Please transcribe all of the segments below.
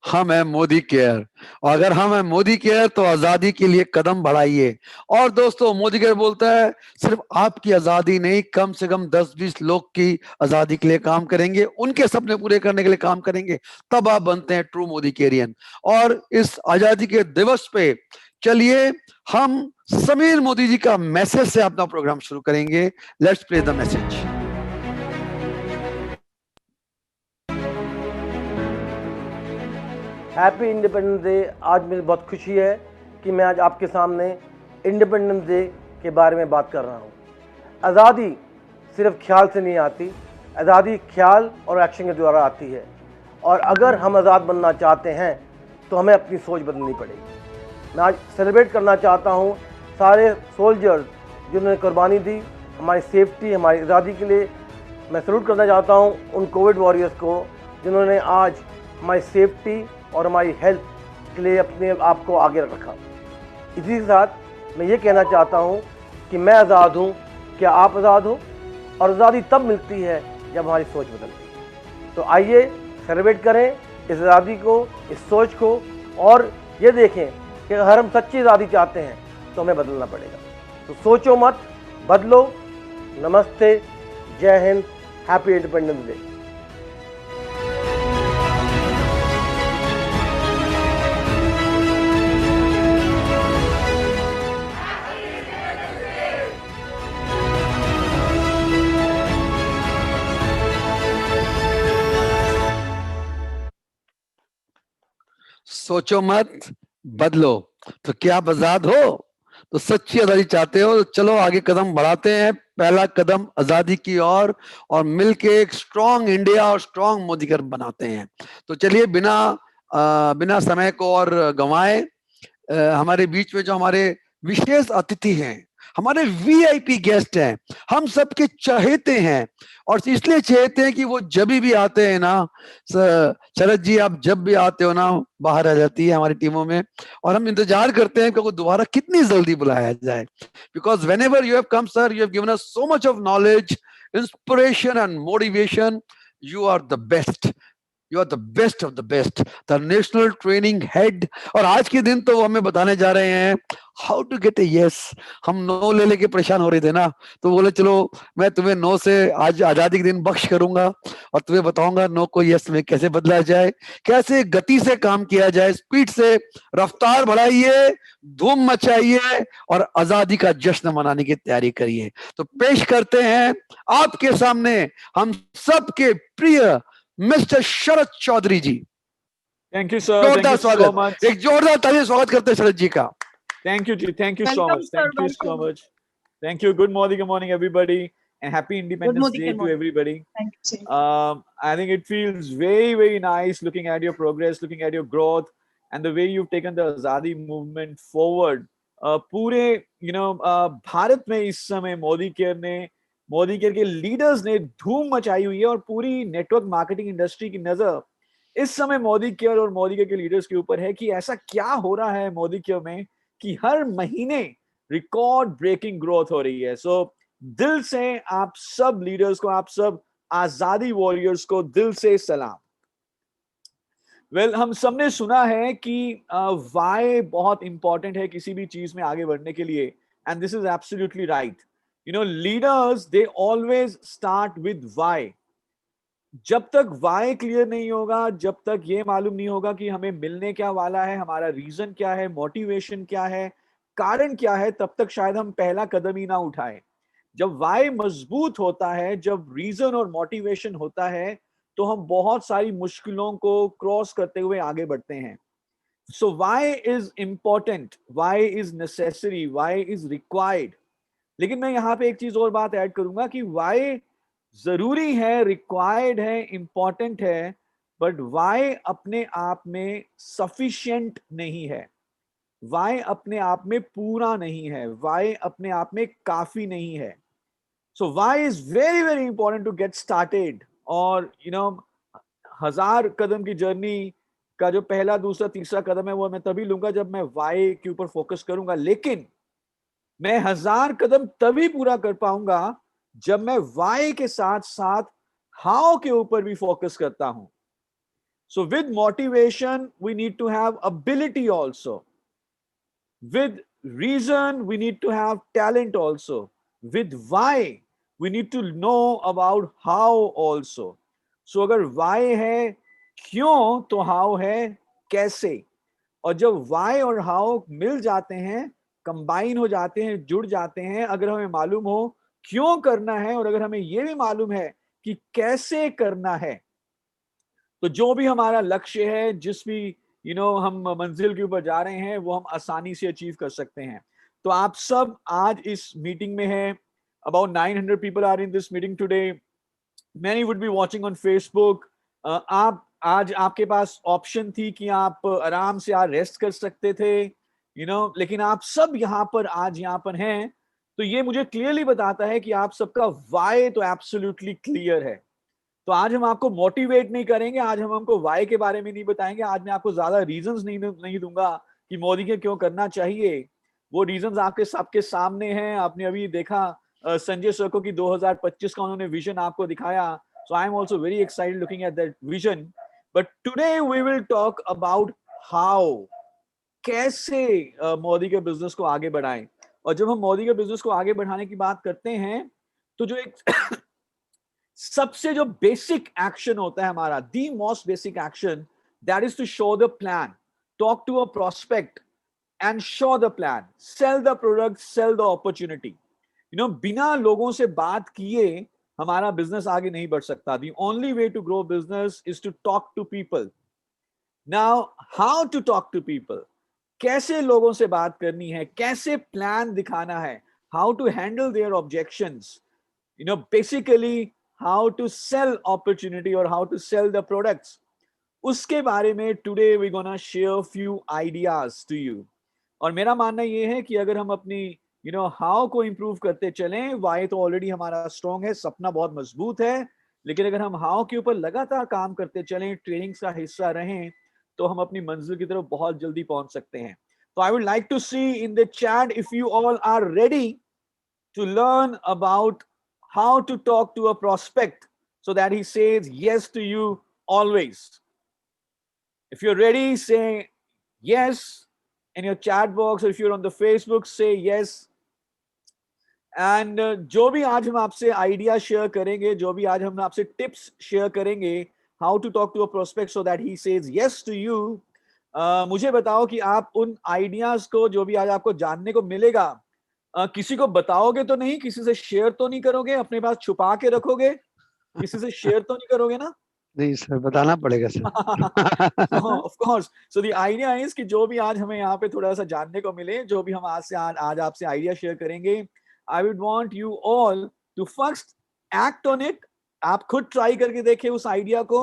हम हैं मोदी केयर। और अगर हम हैं मोदी केयर तो आजादी के लिए कदम बढ़ाइए। और दोस्तों, मोदी केयर बोलता है सिर्फ आपकी आजादी नहीं, कम से कम 10-20 लोग की आजादी के लिए काम करेंगे, उनके सपने पूरे करने के लिए काम करेंगे, तब आप बनते हैं ट्रू मोदी केरियन। और इस आजादी के दिवस पे चलिए हम समीर मोदी जी का मैसेज से अपना प्रोग्राम शुरू करेंगे। Let's play the message. Happy independence day. आज मुझे बहुत खुशी है कि मैं आज आपके सामने इंडिपेंडेंस डे के बारे में बात कर रहा हूँ। आज़ादी सिर्फ ख्याल से नहीं आती, आज़ादी ख्याल और एक्शन के द्वारा आती है। और अगर हम आज़ाद बनना चाहते हैं तो हमें अपनी सोच बदलनी पड़ेगी। मैं आज सेलिब्रेट करना चाहता हूँ सारे सोल्जर्स जिन्होंने कुर्बानी दी हमारी सेफ्टी, हमारी आज़ादी के लिए। मैं सल्यूट करना चाहता हूँ उन कोविड वॉरियर्स को जिन्होंने आज हमारी सेफ्टी और हमारी हेल्थ के लिए अपने आप को आगे रखा। इसी के साथ मैं ये कहना चाहता हूँ कि मैं आज़ाद हूँ, क्या आप आज़ाद हो? और आज़ादी तब मिलती है जब हमारी सोच बदलती है। तो आइए सेलिब्रेट करें इस आज़ादी को, इस सोच को, और ये देखें कि अगर हम सच्ची आज़ादी चाहते हैं तो हमें बदलना पड़ेगा। तो सोचो मत, बदलो। नमस्ते, जय हिंद, हैप्पी इंडिपेंडेंस डे। सोचो मत, बदलो। तो क्या आप आजाद हो? तो सच्ची आजादी चाहते हो तो चलो आगे कदम बढ़ाते हैं, पहला कदम आजादी की ओर, और मिलके एक स्ट्रांग इंडिया और स्ट्रांग मोदी कर बनाते हैं। तो चलिए बिना समय को और गंवाए, हमारे बीच में जो हमारे विशेष अतिथि हैं, हमारे वीआईपी गेस्ट हैं, हम सबके चहेते हैं। और इसलिए चहेते हैं कि वो जब भी आते हैं ना, शरद जी आप जब भी आते हो ना, बाहर आ जाती है हमारी टीमों में, और हम इंतजार करते हैं कि वो दोबारा कितनी जल्दी बुलाया जाए। Because whenever you have come sir, you have given us so much of knowledge, inspiration and motivation. You are the best, you are the best of the best, the national training head. और आज के दिन तो वो हमें बताने जा रहे हैं how to get a yes. हम नो ले लेके परेशान हो रहे थे ना, तो बोले चलो मैं तुम्हें नो से आज आजादी के दिन बख्श करूंगा और तुम्हें बताऊंगा नो को यस में कैसे बदला जाए, कैसे गति से काम किया जाए, स्पीड से रफ्तार बढ़ाइए, धूम मचाइए और आजादी का जश्न मनाने की तैयारी करिए। तो पेश करते हैं आपके सामने हम सबके प्रिय mister Sharad Chaudhary ji. Thank you sir, thank जोरदार यू सो स्वागत, मच। एक जोरदार ताली स्वागत करते हैं शरद जी का। थैंक यू जी, thank you so Welcome, much, sir. Thank you so Welcome. Much, thank you. Good morning everybody, and happy Good Independence morning. Day Good to morning. everybody. Thank you, sir. I think it feels very nice looking at your progress, looking at your growth, and the way you've taken the Azadi movement forward. पूरे भारत में इस समय Modi care के leaders ने धूम मचाई हुई है, और पूरी नेटवर्क मार्केटिंग इंडस्ट्री की नजर इस समय मोदी केयर और मोदी केयर के लीडर्स के ऊपर है कि ऐसा क्या हो रहा है मोदी केयर में कि हर महीने रिकॉर्ड ब्रेकिंग ग्रोथ हो रही है। सो दिल से आप सब लीडर्स को, आप सब आजादी वॉरियर्स को दिल से सलाम। हम सबने सुना है कि वाई बहुत इंपॉर्टेंट है किसी भी चीज में आगे बढ़ने के लिए, and this is absolutely right. Leaders they always start with why. जब तक वाई क्लियर नहीं होगा, जब तक ये मालूम नहीं होगा कि हमें मिलने क्या वाला है, हमारा रीजन क्या है, मोटिवेशन क्या है, कारण क्या है, तब तक शायद हम पहला कदम ही ना उठाएं। जब वाई मजबूत होता है, जब रीजन और मोटिवेशन होता है, तो हम बहुत सारी मुश्किलों को क्रॉस करते हुए आगे बढ़ते हैं। So why is important, why is necessary, why is required. लेकिन मैं यहां पे एक चीज और बात ऐड करूंगा कि वाई जरूरी है, रिक्वायर्ड है, इंपॉर्टेंट है, बट वाई अपने आप में सफिशिएंट नहीं है, वाई अपने आप में पूरा नहीं है, वाई अपने आप में काफी नहीं है। So why is very very important to get started. और 1000 कदम की जर्नी का जो पहला, दूसरा, तीसरा कदम है, वो मैं तभी लूंगा जब मैं वाई के ऊपर फोकस करूंगा। लेकिन मैं 1000 कदम तभी पूरा कर पाऊंगा जब मैं वाई के साथ साथ हाउ के ऊपर भी फोकस करता हूं। So with motivation, we need to have ability also. With reason, we need to have talent also. With why, we need to know about how also. So अगर why है क्यों, तो how है कैसे. और जब why और how मिल जाते हैं, कंबाइन हो जाते हैं, जुड़ जाते हैं, अगर हमें मालूम हो क्यों करना है और अगर हमें यह भी मालूम है कि कैसे करना है, तो जो भी हमारा लक्ष्य है, जिस भी हम मंजिल के ऊपर जा रहे हैं, वो हम आसानी से अचीव कर सकते हैं. तो आप सब आज इस मीटिंग में हैं. About 900 people are in this meeting today. Many would be watching on Facebook. आप आज आपके पास ऑप्शन थी कि आप आराम से आज रेस्ट कर सकते थे, लेकिन आप सब यहाँ पर आज यहाँ पर हैं, तो ये मुझे क्लियरली बताता है कि आप सबका वाई तो एब्सोल्युटली क्लियर है. तो आज हम आपको मोटिवेट नहीं करेंगे, आज हम हमको वाई के बारे में नहीं बताएंगे, आज मैं आपको ज्यादा रीजंस नहीं दूंगा कि मोदी के क्यों करना चाहिए. वो रीजंस आपके सबके सामने हैं. आपने अभी देखा संजय सर को कि 2025 का उन्होंने विजन आपको दिखाया. So I am also very excited looking at that vision. But today we will talk about how, कैसे मोदी के बिजनेस को आगे बढ़ाएं. और जब हम मोदी के बिजनेस को आगे बढ़ाने की बात करते हैं, तो जो एक सबसे जो बेसिक एक्शन होता है हमारा, the most basic action, that is to show the plan, talk to a prospect and show the plan, sell the product, sell the opportunity. बिना लोगों से बात किए हमारा बिजनेस आगे नहीं बढ़ सकता. The only way to grow business is to talk to people. Now, how to talk to people? कैसे लोगों से बात करनी है, कैसे प्लान दिखाना है, how to handle their objections, basically how to sell opportunity or how to sell the products. उसके बारे में today we're gonna share few ideas to you. और मेरा मानना ये है कि अगर हम अपनी हाउ को इंप्रूव करते चलें, वाई तो ऑलरेडी हमारा स्ट्रॉन्ग है, सपना बहुत मजबूत है, लेकिन अगर हम हाउ के ऊपर लगातार काम करते चलें, ट्रेनिंग्स का हिस्सा रहें, तो हम अपनी मंजिल की तरफ बहुत जल्दी पहुंच सकते हैं. तो I would like to see in the chat if you all are ready to learn about how to talk to a prospect so that he says yes to you always. If you're ready, say yes in your chat box, or if you're on the Facebook, say yes. And जो भी आज हम आपसे idea share करेंगे, जो भी आज हम आपसे टिप्स शेयर करेंगे, how to talk to a prospect so that he says yes to you, मुझे बताओ कि आप उन आइडियाज को, जो भी आज आपको जानने को मिलेगा, किसी को बताओगे तो नहीं, किसी से शेयर तो नहीं करोगे, अपने पास छुपा के रखोगे, किसी से शेयर तो नहीं करोगे ना? नहीं सर, बताना पड़ेगा sir. Of course. So the idea is कि जो भी आज हमें यहाँ पे थोड़ा सा जानने को मिले, जो भी हम आज आपसे आइडिया शेयर करेंगे, I would want you all to first act on it. आप खुद ट्राई करके देखें उस आइडिया को.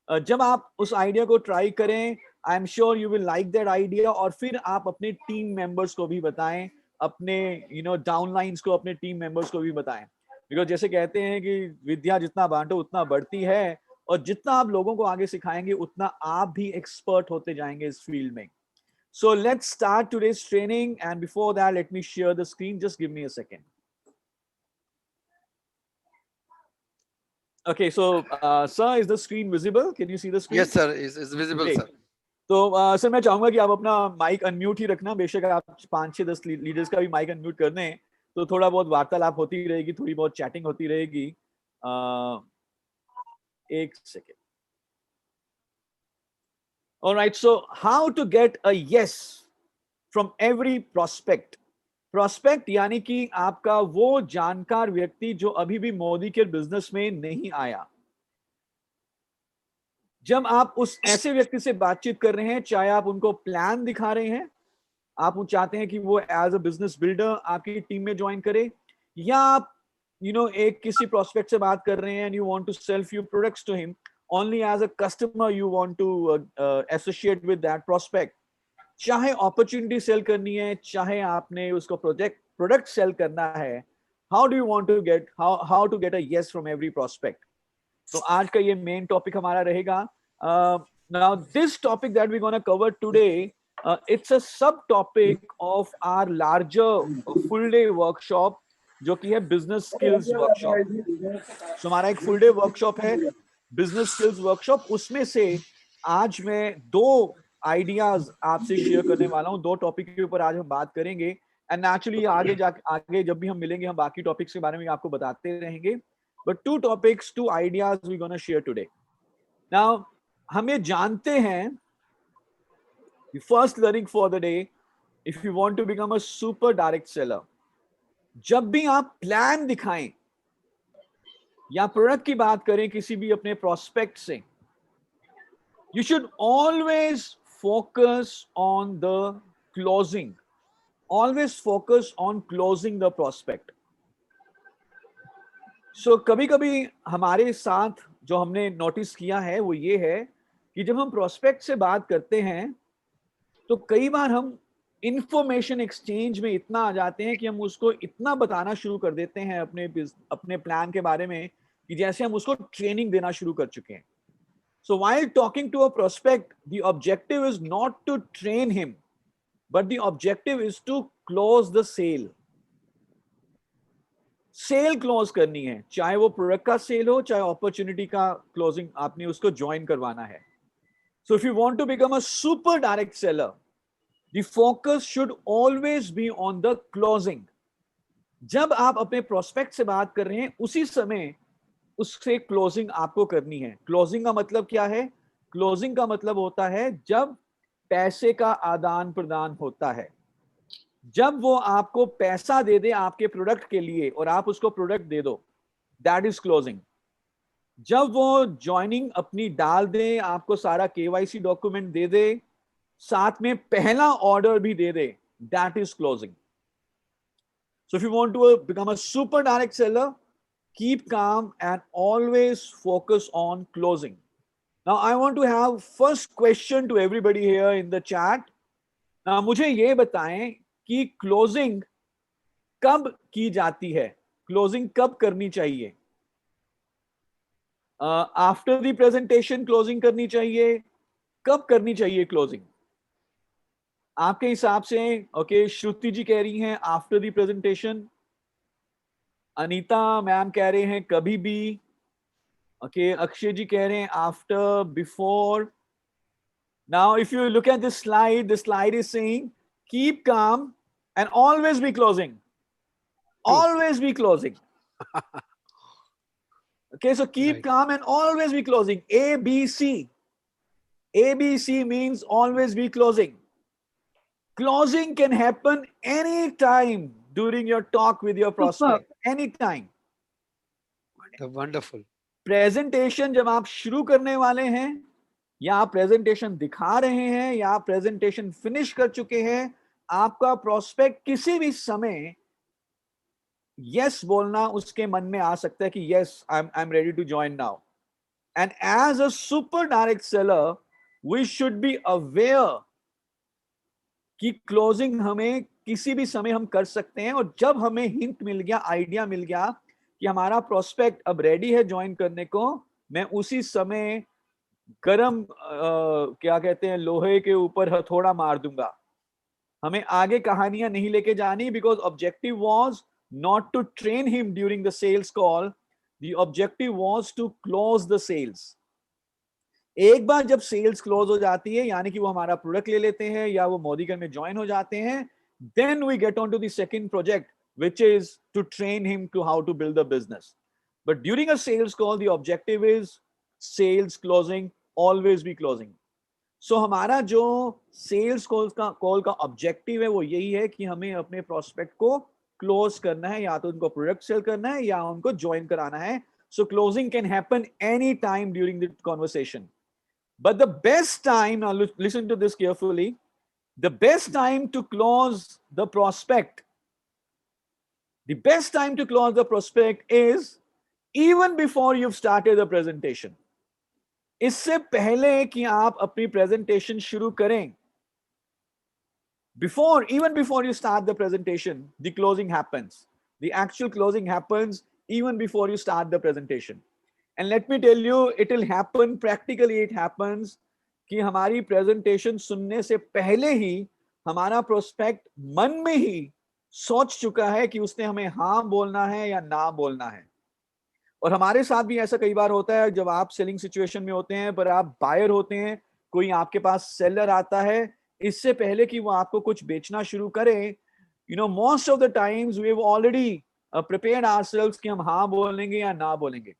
जब आप उस आइडिया को ट्राई करें, I am sure you will like that idea, और फिर आप अपने टीम मेंबर्स को भी बताएं, अपने डाउनलाइंस को, अपने टीम मेंबर्स को भी बताएं. बिकॉज जैसे कहते हैं कि विद्या जितना बांटो उतना बढ़ती है, और जितना आप लोगों को आगे सिखाएंगे उतना आप भी एक्सपर्ट होते जाएंगे इस फील्ड में. So let's start today's training, and before that, let me share the screen. Just give me a second. Okay, so sir, is the screen visible? Can you see the screen? Yes sir, is visible Okay. sir. तो sir मैं चाहूंगा कि आप अपना mic unmute ही रखना. बेशक आप 5-6-10 leaders का भी माइक अनम्यूट कर दें, तो थोड़ा बहुत वार्तालाप होती रहेगी, थोड़ी बहुत चैटिंग होती रहेगी. एक second. All right, so how to get a yes from every prospect? Prospect यानी कि आपका वो जानकार व्यक्ति जो अभी भी मोदी के बिजनेस में नहीं आया. जब आप उस ऐसे व्यक्ति से बातचीत कर रहे हैं, चाहे आप उनको प्लान दिखा रहे हैं, आप चाहते हैं कि वो एज अ बिजनेस बिल्डर आपकी टीम में ज्वाइन करे, या आप एक किसी प्रोस्पेक्ट से बात कर रहे हैं and you want to sell few products to him, only as a customer you want to associate with that prospect. चाहे अपॉर्चुनिटी सेल करनी है, चाहे आपने उसको प्रोडक्ट सेल करना है, how do you want to get how to get a yes from every prospect? तो आज का ये मेन टॉपिक हमारा रहेगा. Now this topic that we're going to cover today, it's a sub topic of our larger full day workshop, जो कि है business skills workshop. सो हमारा एक फुल डे वर्कशॉप है बिजनेस स्किल्स वर्कशॉप. उसमें से आज मैं दो आइडियाज आपसे शेयर करने वाला हूँ, दो टॉपिक के ऊपर आज हम बात करेंगे। एंड नेचुरली आगे जब भी हम मिलेंगे हम बाकी टॉपिक्स के बारे में आपको बताते रहेंगे, but two topics, two ideas we gonna share today. Now हम ये जानते हैं, the first learning for the day, if you want to become a super direct seller, जब भी आप प्लान दिखाएं या प्रोडक्ट की बात करें किसी भी अपने प्रोस्पेक्ट से, you should always focus on the closing, always focus on closing the prospect. So कभी कभी हमारे साथ जो हमने नोटिस किया है वो ये है कि जब हम प्रोस्पेक्ट से बात करते हैं तो कई बार हम इंफॉर्मेशन एक्सचेंज में इतना आ जाते हैं कि हम उसको इतना बताना शुरू कर देते हैं अपने प्लान के बारे में कि जैसे हम उसको ट्रेनिंग देना शुरू कर चुके हैं। So while talking to a prospect, the objective is not to train him, but the objective is to close the sale. Sale close करनी है, चाहे वो प्रोडक्ट का सेल हो चाहे अपॉर्चुनिटी का क्लोजिंग आपने उसको ज्वाइन करवाना है। So if you want to become a super direct seller, the focus should always be on the closing. जब आप अपने प्रोस्पेक्ट से बात कर रहे हैं उसी समय उससे क्लोजिंग आपको करनी है। क्लोजिंग का मतलब क्या है? क्लोजिंग का मतलब होता है जब पैसे का आदान प्रदान होता है, जब वो आपको पैसा दे दे आपके प्रोडक्ट के लिए और आप उसको प्रोडक्ट दे दो, दैट इज क्लोजिंग। जब वो ज्वाइनिंग अपनी डाल दे, आपको सारा केवाईसी डॉक्यूमेंट दे दे, साथ में पहला ऑर्डर भी दे दे, that is closing. So if you want to become a super direct seller, keep calm and always focus on closing. Now I want to have first question to everybody here in the chat. Now मुझे ये बताएं कि closing कब की जाती है, closing कब करनी चाहिए? आफ्टर द प्रेजेंटेशन क्लोजिंग करनी चाहिए? कब करनी चाहिए क्लोजिंग आपके हिसाब से? ओके, श्रुति जी कह रही हैं after the presentation, Anita ma'am कह रहे हैं कभी भी, ओके, अक्षय जी कह रहे हैं after, before. Now if you look at this slide is saying keep calm and always be closing, always be closing. Okay, so keep Right. calm and always be closing. ABC. ABC means always be closing. Closing can happen anytime during your talk with your prospect. Anytime. Wonderful. Presentation जब आप शुरू करने वाले हैं, या आप presentation दिखा रहे हैं, या आप प्रेजेंटेशन फिनिश कर चुके हैं, आपका प्रोस्पेक्ट किसी भी समय यस बोलना उसके मन में आ सकता है कि yes I am ready to join now. And as a super direct seller we should be aware कि क्लोजिंग हमें किसी भी समय हम कर सकते हैं, और जब हमें हिंट मिल गया, आइडिया मिल गया कि हमारा प्रोस्पेक्ट अब रेडी है ज्वाइन करने को, मैं उसी समय गरम क्या कहते हैं, लोहे के ऊपर हथौड़ा मार दूंगा। हमें आगे कहानियां नहीं लेके जानी, because objective was not to train him during the sales call, the objective was to close the sales. एक बार जब सेल्स क्लोज हो जाती है, यानी कि वो हमारा प्रोडक्ट ले लेते हैं या वो मोदीगन में ज्वाइन हो जाते हैं, then we get on to the second project, which is to train him to how to build the business. But during a sales call, the objective is sales closing, always be closing. So हमारा जो sales call का objective है वो यही है कि हमें अपने प्रोस्पेक्ट को क्लोज करना है, या तो उनको प्रोडक्ट सेल करना है या उनको ज्वाइन कराना है। So closing can happen any time during the conversation, but the best time, now listen to this carefully, the best time to close the prospect, the best time to close the prospect is even before you started the presentation. इससे पहले कि आप अपनी presentation शुरू करें, even before you start the presentation, the closing happens. The actual closing happens even before you start the presentation. And let me tell you, it will happen, practically it happens, कि हमारी presentation सुनने से पहले ही हमारा prospect मन में ही सोच चुका है कि उसने हमें हाँ बोलना है या ना बोलना है। और हमारे साथ भी ऐसा कई बार होता है, जब आप सेलिंग सिचुएशन में होते हैं पर आप बायर होते हैं, कोई आपके पास सेलर आता है, इससे पहले कि वो आपको कुछ बेचना शुरू करे, most of the times we have already prepared ourselves कि हम हाँ बोलेंगे या ना बोलेंगे.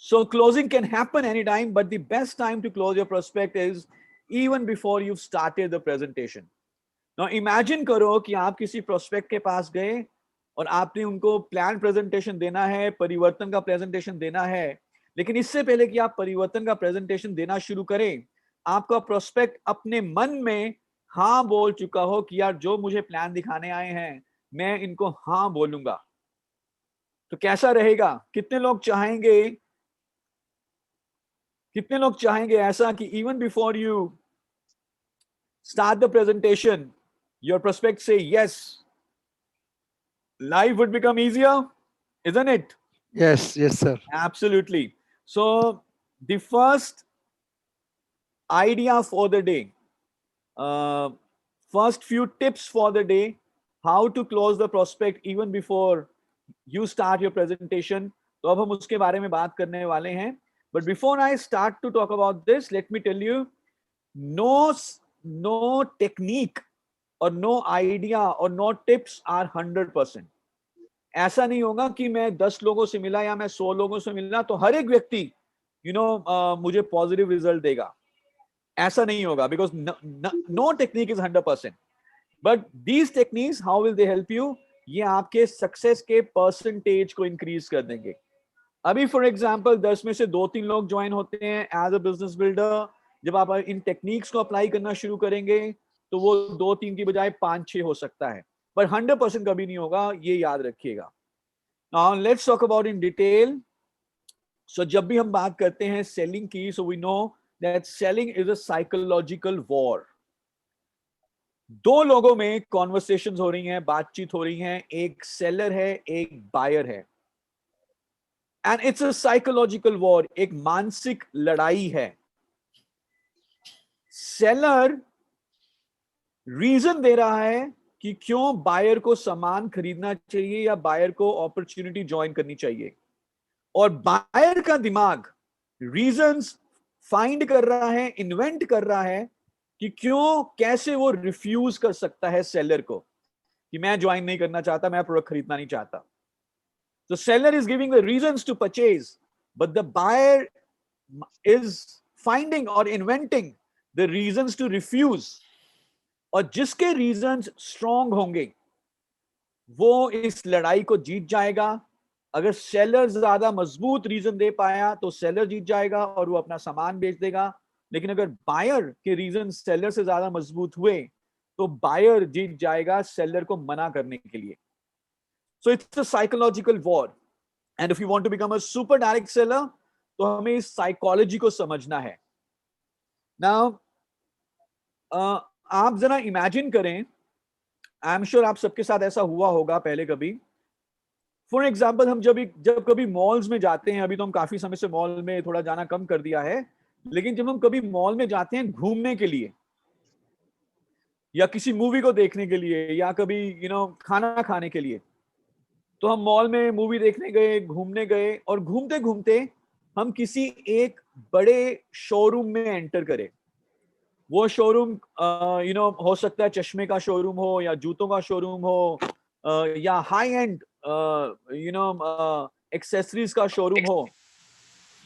So closing can happen anytime, but the best time to close your prospect is even before you've started the presentation. Now imagine करो कि आप किसी prospect के पास गए और आपने उनको प्लान प्रेजेंटेशन देना है, परिवर्तन का प्रेजेंटेशन देना है, लेकिन इससे पहले कि आप परिवर्तन का प्रेजेंटेशन देना शुरू करें, आपका प्रोस्पेक्ट अपने मन में हाँ बोल चुका हो कि यार जो मुझे प्लान दिखाने आए हैं मैं इनको हाँ बोलूंगा. तो कैसा रहेगा? कितने लोग चाहेंगे ऐसा कि even before you start the presentation your prospect से yes, life would become easier, isn't it? Yes, yes, sir. Absolutely. So the first idea for the day, first few tips for the day, how to close the prospect even before you start your presentation. तो अब हम उसके बारे में बात करने वाले हैं. But before I start to talk about this, let me tell you, no technique और no idea और no tips are 100%. ऐसा नहीं होगा कि मैं 10 लोगों से मिला या मैं 100 लोगों से मिला तो हर एक व्यक्ति मुझे पॉजिटिव रिजल्ट देगा. ऐसा नहीं होगा, because no technique is 100%. But these techniques, how will they help you? ये आपके सक्सेस के परसेंटेज को इंक्रीज कर देंगे. अभी फॉर एग्जाम्पल 10 में से 2-3 लोग ज्वाइन होते हैं एज अ बिजनेस बिल्डर. जब आप इन टेक्निक्स को अप्लाई करना शुरू करेंगे तो वो 2-3 की बजाय 5-6 हो सकता है, पर 100% कभी नहीं होगा, ये याद रखिएगा. Now let's talk about in detail. So जब भी हम बात करते हैं सेलिंग की, so we know that selling is a psychological war. दो लोगों में कॉन्वर्सेशंस हो रही हैं, बातचीत हो रही हैं, एक सेलर है, एक बायर है, and it's a psychological war, एक मानसिक लड़ाई है. सेलर रीजन दे रहा है कि क्यों बायर को सामान खरीदना चाहिए या बायर को अपॉर्चुनिटी ज्वाइन करनी चाहिए, और बायर का दिमाग रीजंस फाइंड कर रहा है, इन्वेंट कर रहा है कि क्यों, कैसे वो रिफ्यूज कर सकता है सेलर को कि मैं ज्वाइन नहीं करना चाहता, मैं प्रोडक्ट खरीदना नहीं चाहता. तो seller is giving the reasons to purchase, but the buyer is finding और inventing the reasons to refuse. और जिसके रीजंस स्ट्रॉन्ग होंगे वो इस लड़ाई को जीत जाएगा. अगर सेलर ज्यादा मजबूत रीजन दे पाया तो सेलर जीत जाएगा और वो अपना सामान बेच देगा. लेकिन अगर बायर के रीजन सेलर से ज्यादा मजबूत हुए तो बायर जीत जाएगा सेलर को मना करने के लिए. So it's a psychological war, and if you want to become a super direct seller तो हमें इस साइकोलॉजी को समझना है. नाउ आप जरा इमेजिन करें, आई एम श्योर आप सबके साथ ऐसा हुआ होगा पहले कभी. फॉर एग्जाम्पल हम जब कभी मॉल्स में जाते हैं, अभी तो हम काफी समय से मॉल में थोड़ा जाना कम कर दिया है, लेकिन जब हम कभी मॉल में जाते हैं घूमने के लिए या किसी मूवी को देखने के लिए या कभी खाना खाने के लिए, तो हम मॉल में मूवी देखने गए, घूमने गए, और घूमते घूमते हम किसी एक बड़े शोरूम में एंटर करें. वो शोरूम हो सकता है चश्मे का शोरूम हो या जूतों का शोरूम हो या हाई एंड एक्सेसरीज का शोरूम हो.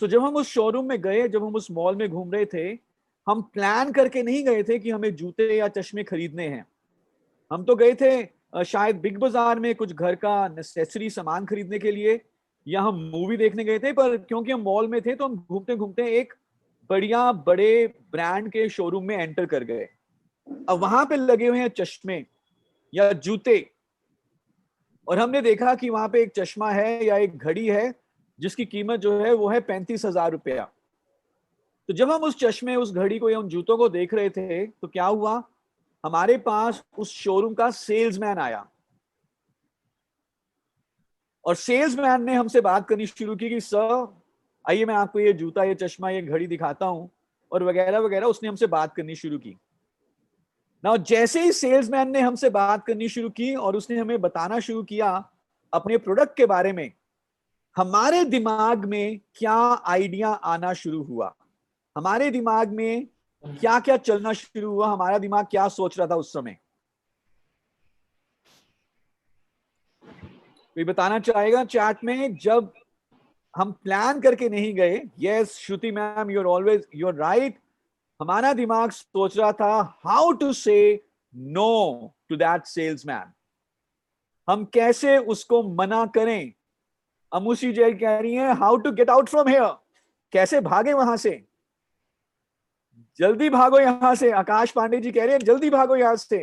तो जब हम उस शोरूम में गए, जब हम उस मॉल में घूम रहे थे, हम प्लान करके नहीं गए थे कि हमें जूते या चश्मे खरीदने हैं. हम तो गए थे शायद बिग बाजार में कुछ घर का नेसेसरी सामान खरीदने के लिए, या हम मूवी देखने गए थे, पर क्योंकि हम मॉल में थे तो हम घूमते घूमते एक बढ़िया बड़े ब्रांड के शोरूम में एंटर कर गए. अब वहां पे लगे हुए हैं चश्मे या जूते, और हमने देखा कि वहां पे एक चश्मा है या एक घड़ी है जिसकी कीमत जो है वो है 35,000 रुपया. तो जब हम उस चश्मे, उस घड़ी को या उन जूतों को देख रहे थे तो क्या हुआ, हमारे पास उस शोरूम का सेल्समैन आया और सेल्समैन ने हमसे बात करनी शुरू की कि सर आइए मैं आपको ये जूता, ये चश्मा, ये घड़ी दिखाता हूं, और वगैरह वगैरह. उसने हमसे बात करनी शुरू की. ना जैसे ही सेल्समैन ने हमसे बात करनी शुरू की और उसने हमें बताना शुरू किया अपने प्रोडक्ट के बारे में, हमारे दिमाग में क्या आइडिया आना शुरू हुआ. हमारे दिमाग में क्या क्या चलना शुरू हुआ, हमारा दिमाग क्या सोच रहा था उस समय? कोई बताना चाहेगा चैट में? जब हम प्लान करके नहीं गए, yes Shruti ma'am, you are right, हमारा दिमाग सोच रहा था how to say no to that salesman, हम कैसे उसको मना करें। अमुशी जैन कह रही है how to get out from here, कैसे भागे वहां से, जल्दी भागो यहां से। आकाश पांडे जी कह रहे हैं जल्दी भागो यहां से।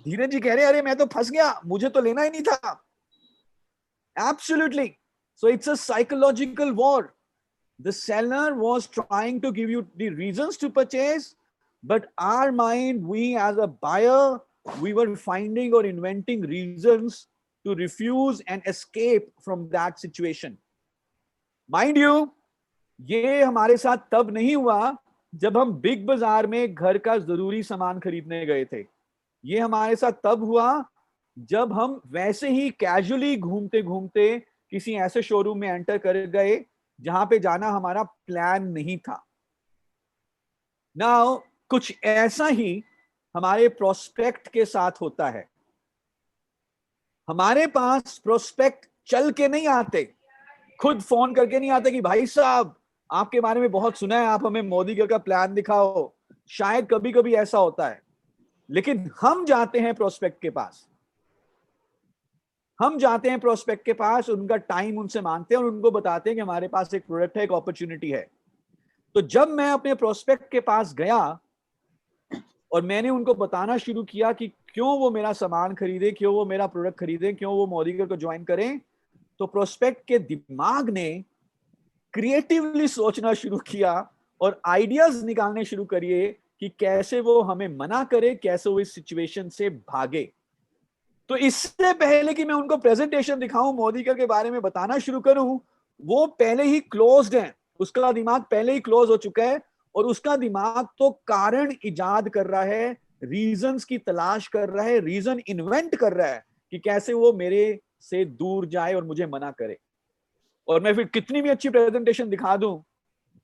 धीरज जी कह रहे हैं अरे मैं तो फंस गया, मुझे तो लेना ही नहीं था। Absolutely. So it's a psychological war. The seller was trying to give you the reasons to purchase, but our mind, we as a buyer, we were finding or inventing reasons to refuse and escape from that situation. Mind you, ये हमारे साथ तब नहीं हुआ जब हम big बाजार में घर का जरूरी सामान खरीदने गए थे। ये हमारे साथ तब हुआ जब हम वैसे ही कैजुअली घूमते घूमते किसी ऐसे शोरूम में एंटर कर गए जहां पे जाना हमारा प्लान नहीं था। नाउ कुछ ऐसा ही हमारे प्रोस्पेक्ट के साथ होता है। हमारे पास प्रोस्पेक्ट चल के नहीं आते, खुद फोन करके नहीं आते कि भाई साहब आपके बारे में बहुत सुना है, आप हमें मोदी का प्लान दिखाओ। शायद कभी कभी ऐसा होता है, लेकिन हम जाते हैं प्रोस्पेक्ट के पास, हम जाते हैं प्रोस्पेक्ट के पास, उनका टाइम उनसे मांगते हैं और उनको बताते हैं कि हमारे पास एक प्रोडक्ट है, एक अपॉर्चुनिटी है। तो जब मैं अपने प्रोस्पेक्ट के पास गया और मैंने उनको बताना शुरू किया कि क्यों वो मेरा सामान खरीदे, क्यों वो मेरा प्रोडक्ट खरीदे, क्यों वो मोदी को ज्वाइन करें, तो प्रोस्पेक्ट के दिमाग ने क्रिएटिवली सोचना शुरू किया और आइडियाज निकालने शुरू करिए कि कैसे वो हमें मना करे, कैसे वो इस सिचुएशन से भागे। तो इससे पहले कि मैं उनको प्रेजेंटेशन दिखाऊं, मोदी के बारे में बताना शुरू करूं, वो पहले ही क्लोज्ड है, उसका दिमाग पहले ही क्लोज हो चुका है और उसका दिमाग तो कारण इजाद कर रहा है, रीजंस की तलाश कर रहा है, रीजन इन्वेंट कर रहा है कि कैसे वो मेरे से दूर जाए और मुझे मना करे। और मैं फिर कितनी भी अच्छी प्रेजेंटेशन दिखा दूं,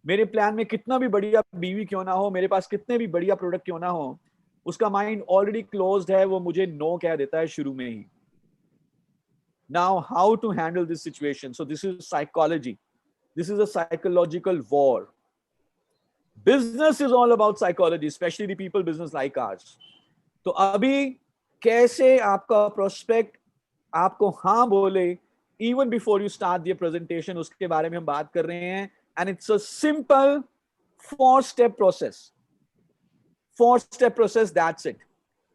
मेरे प्लान में कितना भी बढ़िया बीवी क्यों ना हो, मेरे पास कितने भी बढ़िया प्रोडक्ट क्यों ना हो, उसका माइंड ऑलरेडी क्लोज्ड है, वो मुझे नो कह देता है शुरू में ही। Now how to handle this situation? So this is psychology, this is a psychological war. Business is all about psychology, specially the people business like ours. तो अभी कैसे आपका प्रोस्पेक्ट आपको हाँ बोले even before you start the presentation, उसके बारे में हम बात कर रहे हैं। And it's a simple 4-step process. 4-step process, that's it.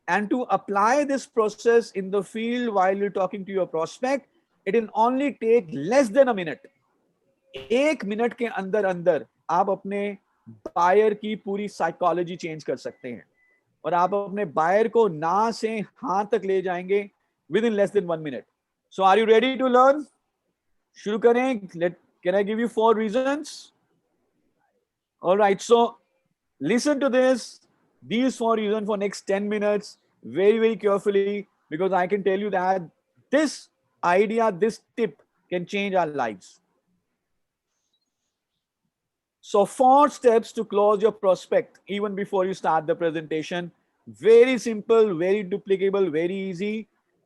And to apply this process in the field while you're talking to your prospect, it will only take less than a minute. 1 minute के अंदर अंदर आप अपने buyer की पूरी psychology change कर सकते हैं और आप अपने बायर को ना से हाँ तक ले जाएंगे विद इन लेस देन 1 मिनट। So are you ready to learn? शुरू करें। Can I give you 4 reasons? All right, so listen to this, these 4 reasons for next 10 minutes very, very carefully, because I can tell you that this idea, this tip can change our lives. So 4 steps to close your prospect even before you start the presentation. Very simple, very duplicable, very easy.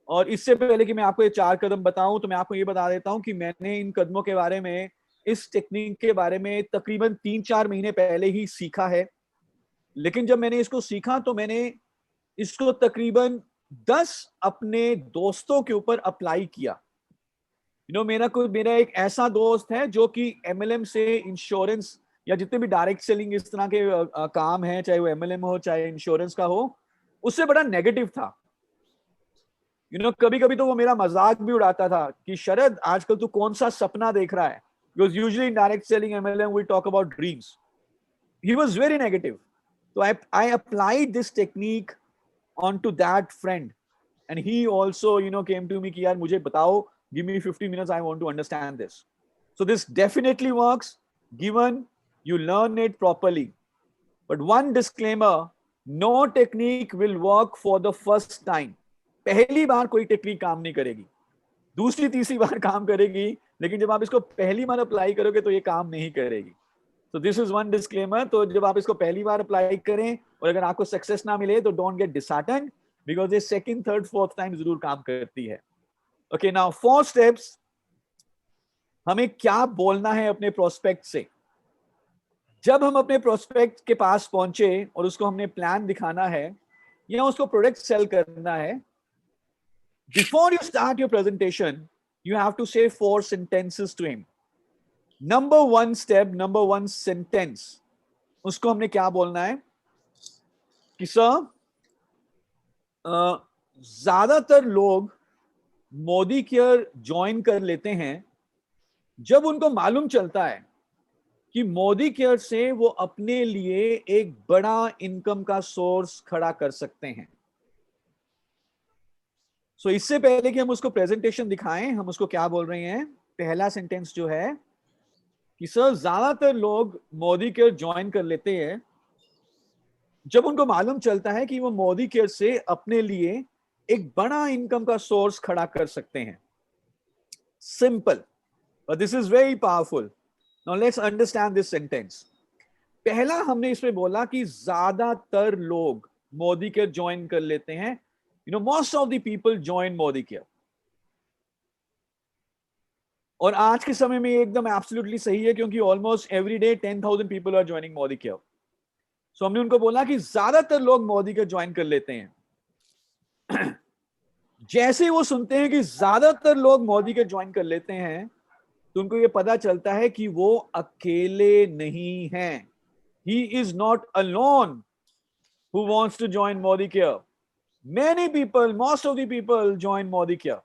और इससे पहले कि मैं आपको ये 4 कदम बताऊं, तो मैं आपको ये बता देता हूं कि मैंने इन कदमों के बारे में, इस टेक्निक के बारे में तकरीबन 3-4 महीने पहले ही सीखा है। लेकिन जब मैंने इसको सीखा तो मैंने इसको तकरीबन 10 अपने दोस्तों के ऊपर अप्लाई किया। मेरा एक ऐसा दोस्त है जो कि एमएलएम से इंश्योरेंस या जितने भी डायरेक्ट सेलिंग इस तरह के काम है, चाहे वो एमएलएम हो चाहे इंश्योरेंस का हो, उससे बड़ा नेगेटिव था। कभी कभी तो वो मेरा मजाक भी उड़ाता था कि शरद आजकल तू कौन सा सपना देख रहा है, because usually in direct selling MLM we talk about dreams. He was very negative. So I applied this technique onto that friend, and he also came to me कि यार मुझे बताओ, give me 15 minutes, I want to understand this. So this definitely works given you learn it properly. But one disclaimer, no technique will work for the first time. पहली बार कोई technique काम नहीं करेगी, दूसरी तीसरी बार काम करेगी, लेकिन जब आप इसको पहली बार अप्लाई करोगे तो ये काम नहीं करेगी। So this is one disclaimer. तो जब आप इसको पहली बार अप्लाई करें और अगर आपको सक्सेस ना मिले तो डोंट गेट डिसहार्टेंड, बिकॉज ये सेकंड थर्ड फोर्थ टाइम जरूर काम करती है. Okay, now 4 steps. हमें क्या बोलना है अपने प्रोस्पेक्ट से. जब हम अपने प्रोस्पेक्ट के पास पहुंचे और उसको हमने प्लान दिखाना है या उसको प्रोडक्ट सेल करना है, before you start your presentation you have to say 4 sentences to him. Number 1 step, number 1 sentence, उसको हमने क्या बोलना है कि सर, ज्यादातर लोग मोदी केयर ज्वाइन कर लेते हैं जब उनको मालूम चलता है कि मोदी केयर से वो अपने लिए एक बड़ा इनकम का सोर्स खड़ा कर सकते हैं. सो इससे पहले कि हम उसको प्रेजेंटेशन दिखाएं, हम उसको क्या बोल रहे हैं. पहला सेंटेंस जो है कि सर, ज्यादातर लोग मोदी केयर ज्वाइन कर लेते हैं जब उनको मालूम चलता है कि वो मोदी केयर से अपने लिए एक बड़ा इनकम का सोर्स खड़ा कर सकते हैं. Simple, but this is very powerful. Now let's understand this sentence. पहला हमने इसमें बोला कि ज्यादातर लोग मोदी केयर ज्वाइन कर लेते हैं. You know, most of the people join Modi Care. और आज के समय में एकदम एब्सोल्युटली सही है, क्योंकि almost every day 10,000 people are joining Modicare. So हमने उनको बोला कि ज्यादातर लोग मोदी केयर ज्वाइन कर लेते हैं. जैसे वो सुनते हैं कि ज्यादातर लोग मोदी केयर ज्वाइन कर लेते हैं, तो उनको ये पता चलता है कि वो अकेले नहीं हैं. He is not alone who wants to join Modi Care. Many people, most of the people join Modi Care.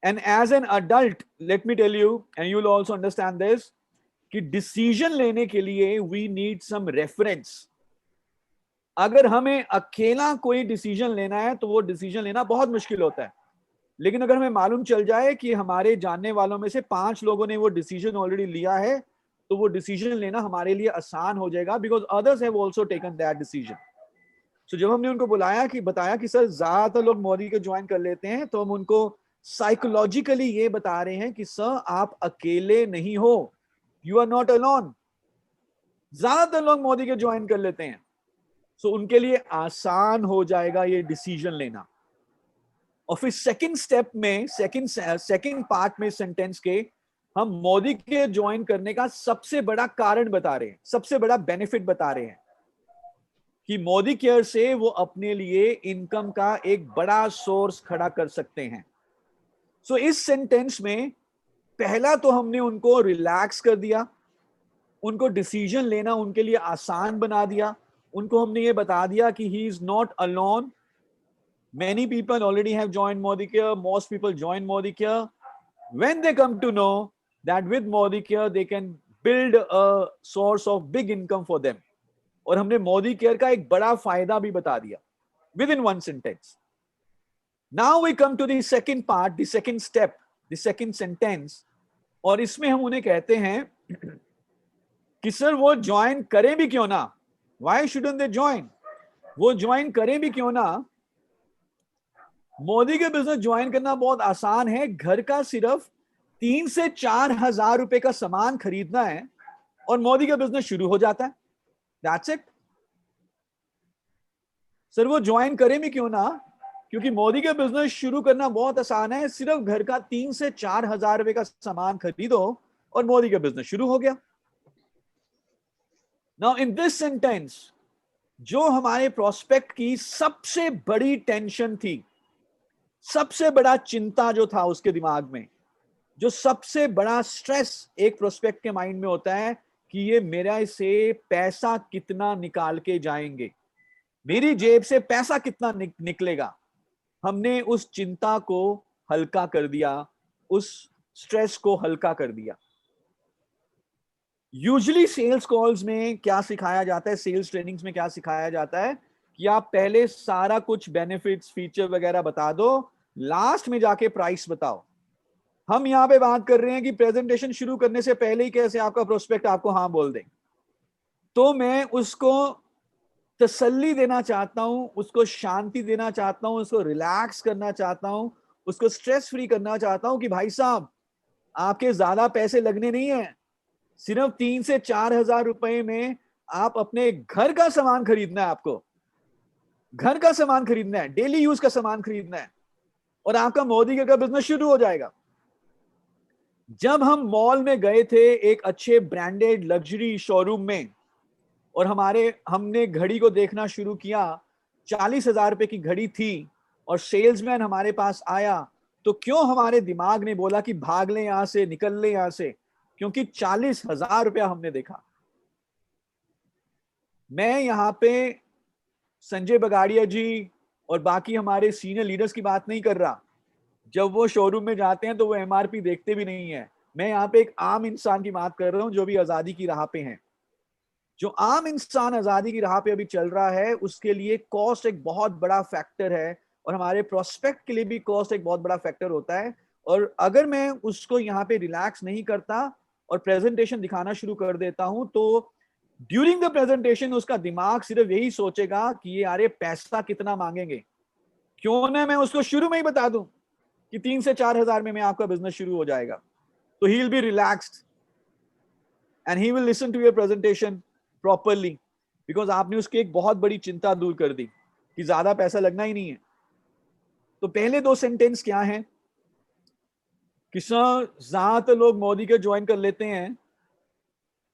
And as an adult, let me tell you, and you'll also understand this, कि decision लेने के लिए we need some reference. अगर हमें अकेला कोई decision लेना है तो वो decision लेना बहुत मुश्किल होता है. लेकिन अगर हमें मालूम चल जाए कि हमारे जानने वालों में से 5 लोगों ने वो decision already लिया है, तो वो decision लेना हमारे लिए आसान हो जाएगा, because others have also taken that decision. So, जब हमने उनको बताया कि सर ज्यादातर लोग मोदी के ज्वाइन कर लेते हैं, तो हम उनको साइकोलॉजिकली ये बता रहे हैं कि सर, आप अकेले नहीं हो. You are not alone. ज्यादातर लोग मोदी के ज्वाइन कर लेते हैं. सो उनके लिए आसान हो जाएगा ये डिसीजन लेना. और फिर सेकंड स्टेप में, सेकंड पार्ट में सेंटेंस के, हम मोदी के ज्वाइन करने का सबसे बड़ा कारण बता रहे हैं, सबसे बड़ा बेनिफिट बता रहे हैं कि मोदी केयर से वो अपने लिए इनकम का एक बड़ा सोर्स खड़ा कर सकते हैं. सो इस सेंटेंस में पहला तो हमने उनको रिलैक्स कर दिया, उनको डिसीजन लेना उनके लिए आसान बना दिया. उनको हमने ये बता दिया कि he is not alone. Many people already have joined Modi Care. Most people join Modi Care. When they come to know that with Modi Care they can build a source of big income for them. और हमने Modi care का एक बड़ा फायदा भी बता दिया within one sentence. Now we come to the second part, the second step, the second sentence. और इसमें हम उन्हें कहते हैं कि सर वो ज्वाइन करें भी क्यों ना. Why shouldn't they join? वो ज्वाइन करें भी क्यों ना. मोदी के बिजनेस ज्वाइन करना बहुत आसान है. घर का सिर्फ 3 से 4 हजार रुपए का सामान खरीदना है और मोदी का बिजनेस शुरू हो जाता है. That's it. सर वो ज्वाइन करें भी क्यों ना, क्योंकि मोदी का बिजनेस शुरू करना बहुत आसान है. सिर्फ घर का 3 से 4 हजार रुपए का सामान खरीदो और मोदी का बिजनेस शुरू हो गया. नाउ इन दिस सेंटेंस, जो हमारे प्रोस्पेक्ट की सबसे बड़ी टेंशन थी, सबसे बड़ा चिंता जो था उसके दिमाग में, जो सबसे बड़ा स्ट्रेस एक प्रोस्पेक्ट के माइंड में होता है कि ये मेरा से पैसा कितना निकाल के जाएंगे, मेरी जेब से पैसा कितना निकलेगा, हमने उस चिंता को हल्का कर दिया, उस स्ट्रेस को हल्का कर दिया. यूजुअली सेल्स कॉल्स में क्या सिखाया जाता है, सेल्स ट्रेनिंग्स में क्या सिखाया जाता है कि आप पहले सारा कुछ बेनिफिट्स, फीचर वगैरह बता दो, लास्ट में जाके प्राइस बताओ. हम यहां पे बात कर रहे हैं कि प्रेजेंटेशन शुरू करने से पहले ही कैसे आपका प्रोस्पेक्ट आपको हाँ बोल दे. तो मैं उसको तसल्ली देना चाहता हूं, उसको शांति देना चाहता हूं, उसको रिलैक्स करना चाहता हूं, उसको स्ट्रेस फ्री करना चाहता हूं कि भाई साहब आपके ज्यादा पैसे लगने नहीं है, सिर्फ 3 से 4 हजार रुपए में आप अपने घर का सामान खरीदना है, आपको घर का सामान खरीदना है, डेली यूज का सामान खरीदना है, और आपका मोदी का बिजनेस शुरू हो जाएगा। जब हम मॉल में गए थे एक अच्छे ब्रांडेड लग्जरी शोरूम में, और हमने घड़ी को देखना शुरू किया, 40,000 रुपए की घड़ी थी, और सेल्समैन हमारे पास आया, तो क्यों हमारे दिमाग ने बोला कि भाग ले यहां से, निकल ले यहां से? क्योंकि 40,000 रुपया हमने देखा। मैं यहां पे संजय बगाड़िया जी और बाकी हमारे सीनियर लीडर्स की बात नहीं कर रहा। जब वो शोरूम में जाते हैं तो वो एमआरपी देखते भी नहीं है। मैं यहाँ पे एक आम इंसान की बात कर रहा हूँ जो भी आजादी की राह पे है। जो आम इंसान आजादी की राह पे अभी चल रहा है, उसके लिए कॉस्ट एक बहुत बड़ा फैक्टर है, और हमारे प्रोस्पेक्ट के लिए भी कॉस्ट एक बहुत बड़ा फैक्टर होता है। और अगर मैं उसको यहाँ पे रिलैक्स नहीं करता और प्रेजेंटेशन दिखाना शुरू कर देता हूं, तो ड्यूरिंग द प्रेजेंटेशन उसका दिमाग सिर्फ यही सोचेगा कि ये यार पैसा कितना मांगेंगे, क्यों ना मैं उसको शुरू में ही बता दूं कि 3 से 4 हजार में आपका बिजनेस शुरू हो जाएगा। तो he will be relaxed and he will listen to your presentation properly, because आपने उसकी एक बहुत बड़ी चिंता दूर कर दी कि ज्यादा पैसा लगना ही नहीं है। तो पहले 2 सेंटेंस क्या है कि सर ज्यादातर लोग मोदी के ज्वाइन कर लेते हैं।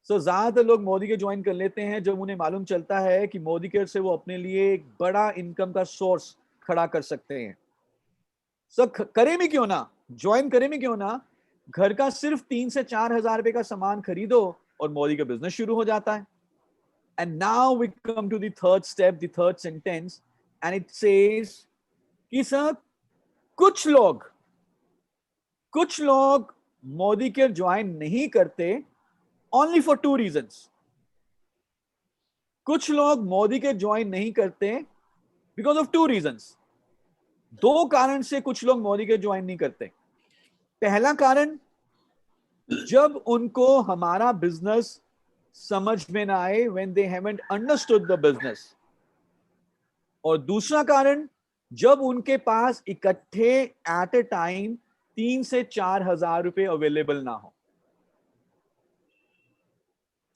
ज्यादातर लोग मोदी के ज्वाइन कर लेते हैं जब उन्हें मालूम चलता है कि मोदी केयर से वो अपने लिए एक बड़ा इनकम का सोर्स खड़ा कर सकते हैं। करें भी क्यों ना, ज्वाइन करें भी क्यों ना, घर का सिर्फ 3 से 4 हजार रुपए का सामान खरीदो और मोदी का बिजनेस शुरू हो जाता है। And now we come to the third step, the third sentence, and it says कि सर कुछ लोग मोदी केयर ज्वाइन नहीं करते ओनली फॉर 2 रीजंस। कुछ लोग मोदी केयर ज्वाइन नहीं करते बिकॉज ऑफ 2 रीजंस। 2 कारण से कुछ लोग मोदी केयर ज्वाइन नहीं करते। पहला कारण, जब उनको हमारा बिजनेस समझ में ना आए, when they haven't understood the business। और दूसरा कारण, जब उनके पास इकट्ठे एट ए टाइम 3 से 4 हजार रुपए अवेलेबल ना हो।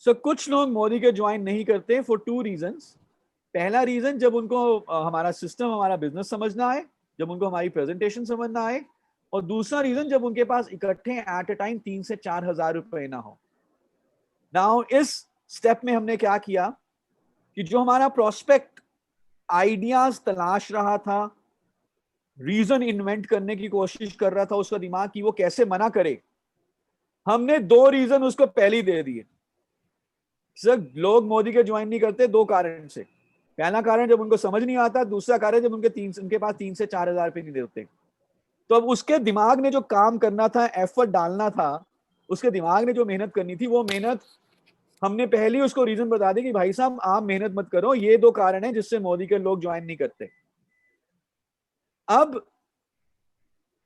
कुछ लोग मोदी के ज्वाइन नहीं करते फॉर 2 रीजंस। पहला रीजन, जब उनको हमारा सिस्टम, हमारा बिजनेस समझना आए, जब उनको हमारी प्रेजेंटेशन समझना आए, और दूसरा रीजन, जब उनके पास इकट्ठे एट ए टाइम 3 से 4 हजार रुपए ना हो। नाउ इस स्टेप में हमने क्या किया कि जो हमारा प्रोस्पेक्ट आइडियाज तलाश रहा था, रीजन इन्वेंट करने की कोशिश कर रहा था उसका दिमाग कि वो कैसे मना करे, हमने 2 रीजन उसको पहले ही दे दिए। सर लोग मोदी के ज्वाइन नहीं करते 2 कारण से। पहला कारण, जब उनको समझ नहीं आता। दूसरा कारण, जब उनके पास 3 से 4 हजार रुपए नहीं देते। तो अब उसके दिमाग ने जो काम करना था, एफर्ट डालना था, उसके दिमाग ने जो मेहनत करनी थी, वो मेहनत हमने पहले ही उसको रीजन बता दी कि भाई साहब आप मेहनत मत करो, ये 2 कारण है जिससे मोदी के लोग ज्वाइन नहीं करते। अब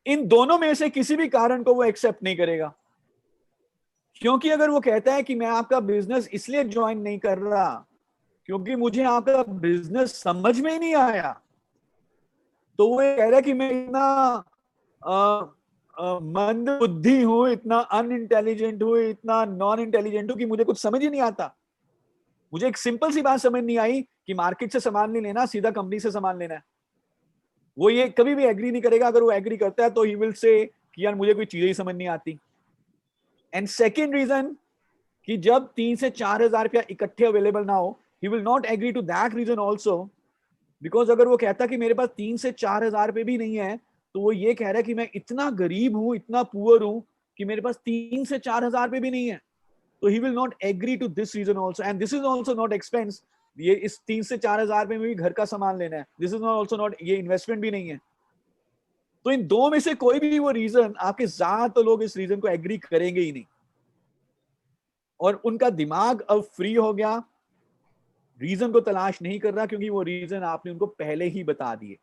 इन दोनों में से किसी भी कारण को वो एक्सेप्ट नहीं करेगा, क्योंकि अगर वो कहता है कि मैं आपका बिजनेस इसलिए ज्वाइन नहीं कर रहा क्योंकि मुझे आपका बिजनेस समझ में ही नहीं आया, तो वो कह रहा है कि मैं इतना मंद बुद्धि हूं, इतना अनइंटेलिजेंट हूं, इतना नॉन इंटेलिजेंट हूं कि मुझे कुछ समझ ही नहीं आता। मुझे एक सिंपल सी बात समझ नहीं आई कि मार्केट से सामान नहीं लेना, सीधा कंपनी से सामान लेना है। वो ये कभी भी एग्री नहीं करेगा। अगर वो एग्री करता है तो ही विल से कि यार मुझे कोई चीजें ही समझ नहीं आती। एंड सेकेंड रीजन, कि जब 3 से 4 हजार रुपया इकट्ठे अवेलेबल ना हो, he will not agree to that reason also, because अगर वो कहता कि मेरे पास 3 से 4 हजार रुपए भी नहीं है, तो वो ये कह रहा है कि मैं इतना गरीब हूं, इतना पुअर हूं कि मेरे पास 3 से 4 हजार रुपए भी नहीं है। तो he will not agree to this reason also, and this is also not expense. ये इस 3 से 4 हजार रुपए में भी घर का सामान लेना है, दिस इज ऑल्सो नॉट, ये इन्वेस्टमेंट भी नहीं है। तो इन 2 में से कोई भी वो रीजन, आपके ज्यादातर लोग इस रीजन को एग्री करेंगे ही नहीं, और उनका दिमाग अब फ्री हो गया, रीजन को तलाश नहीं कर रहा, क्योंकि वो रीजन आपने उनको पहले ही बता दिए।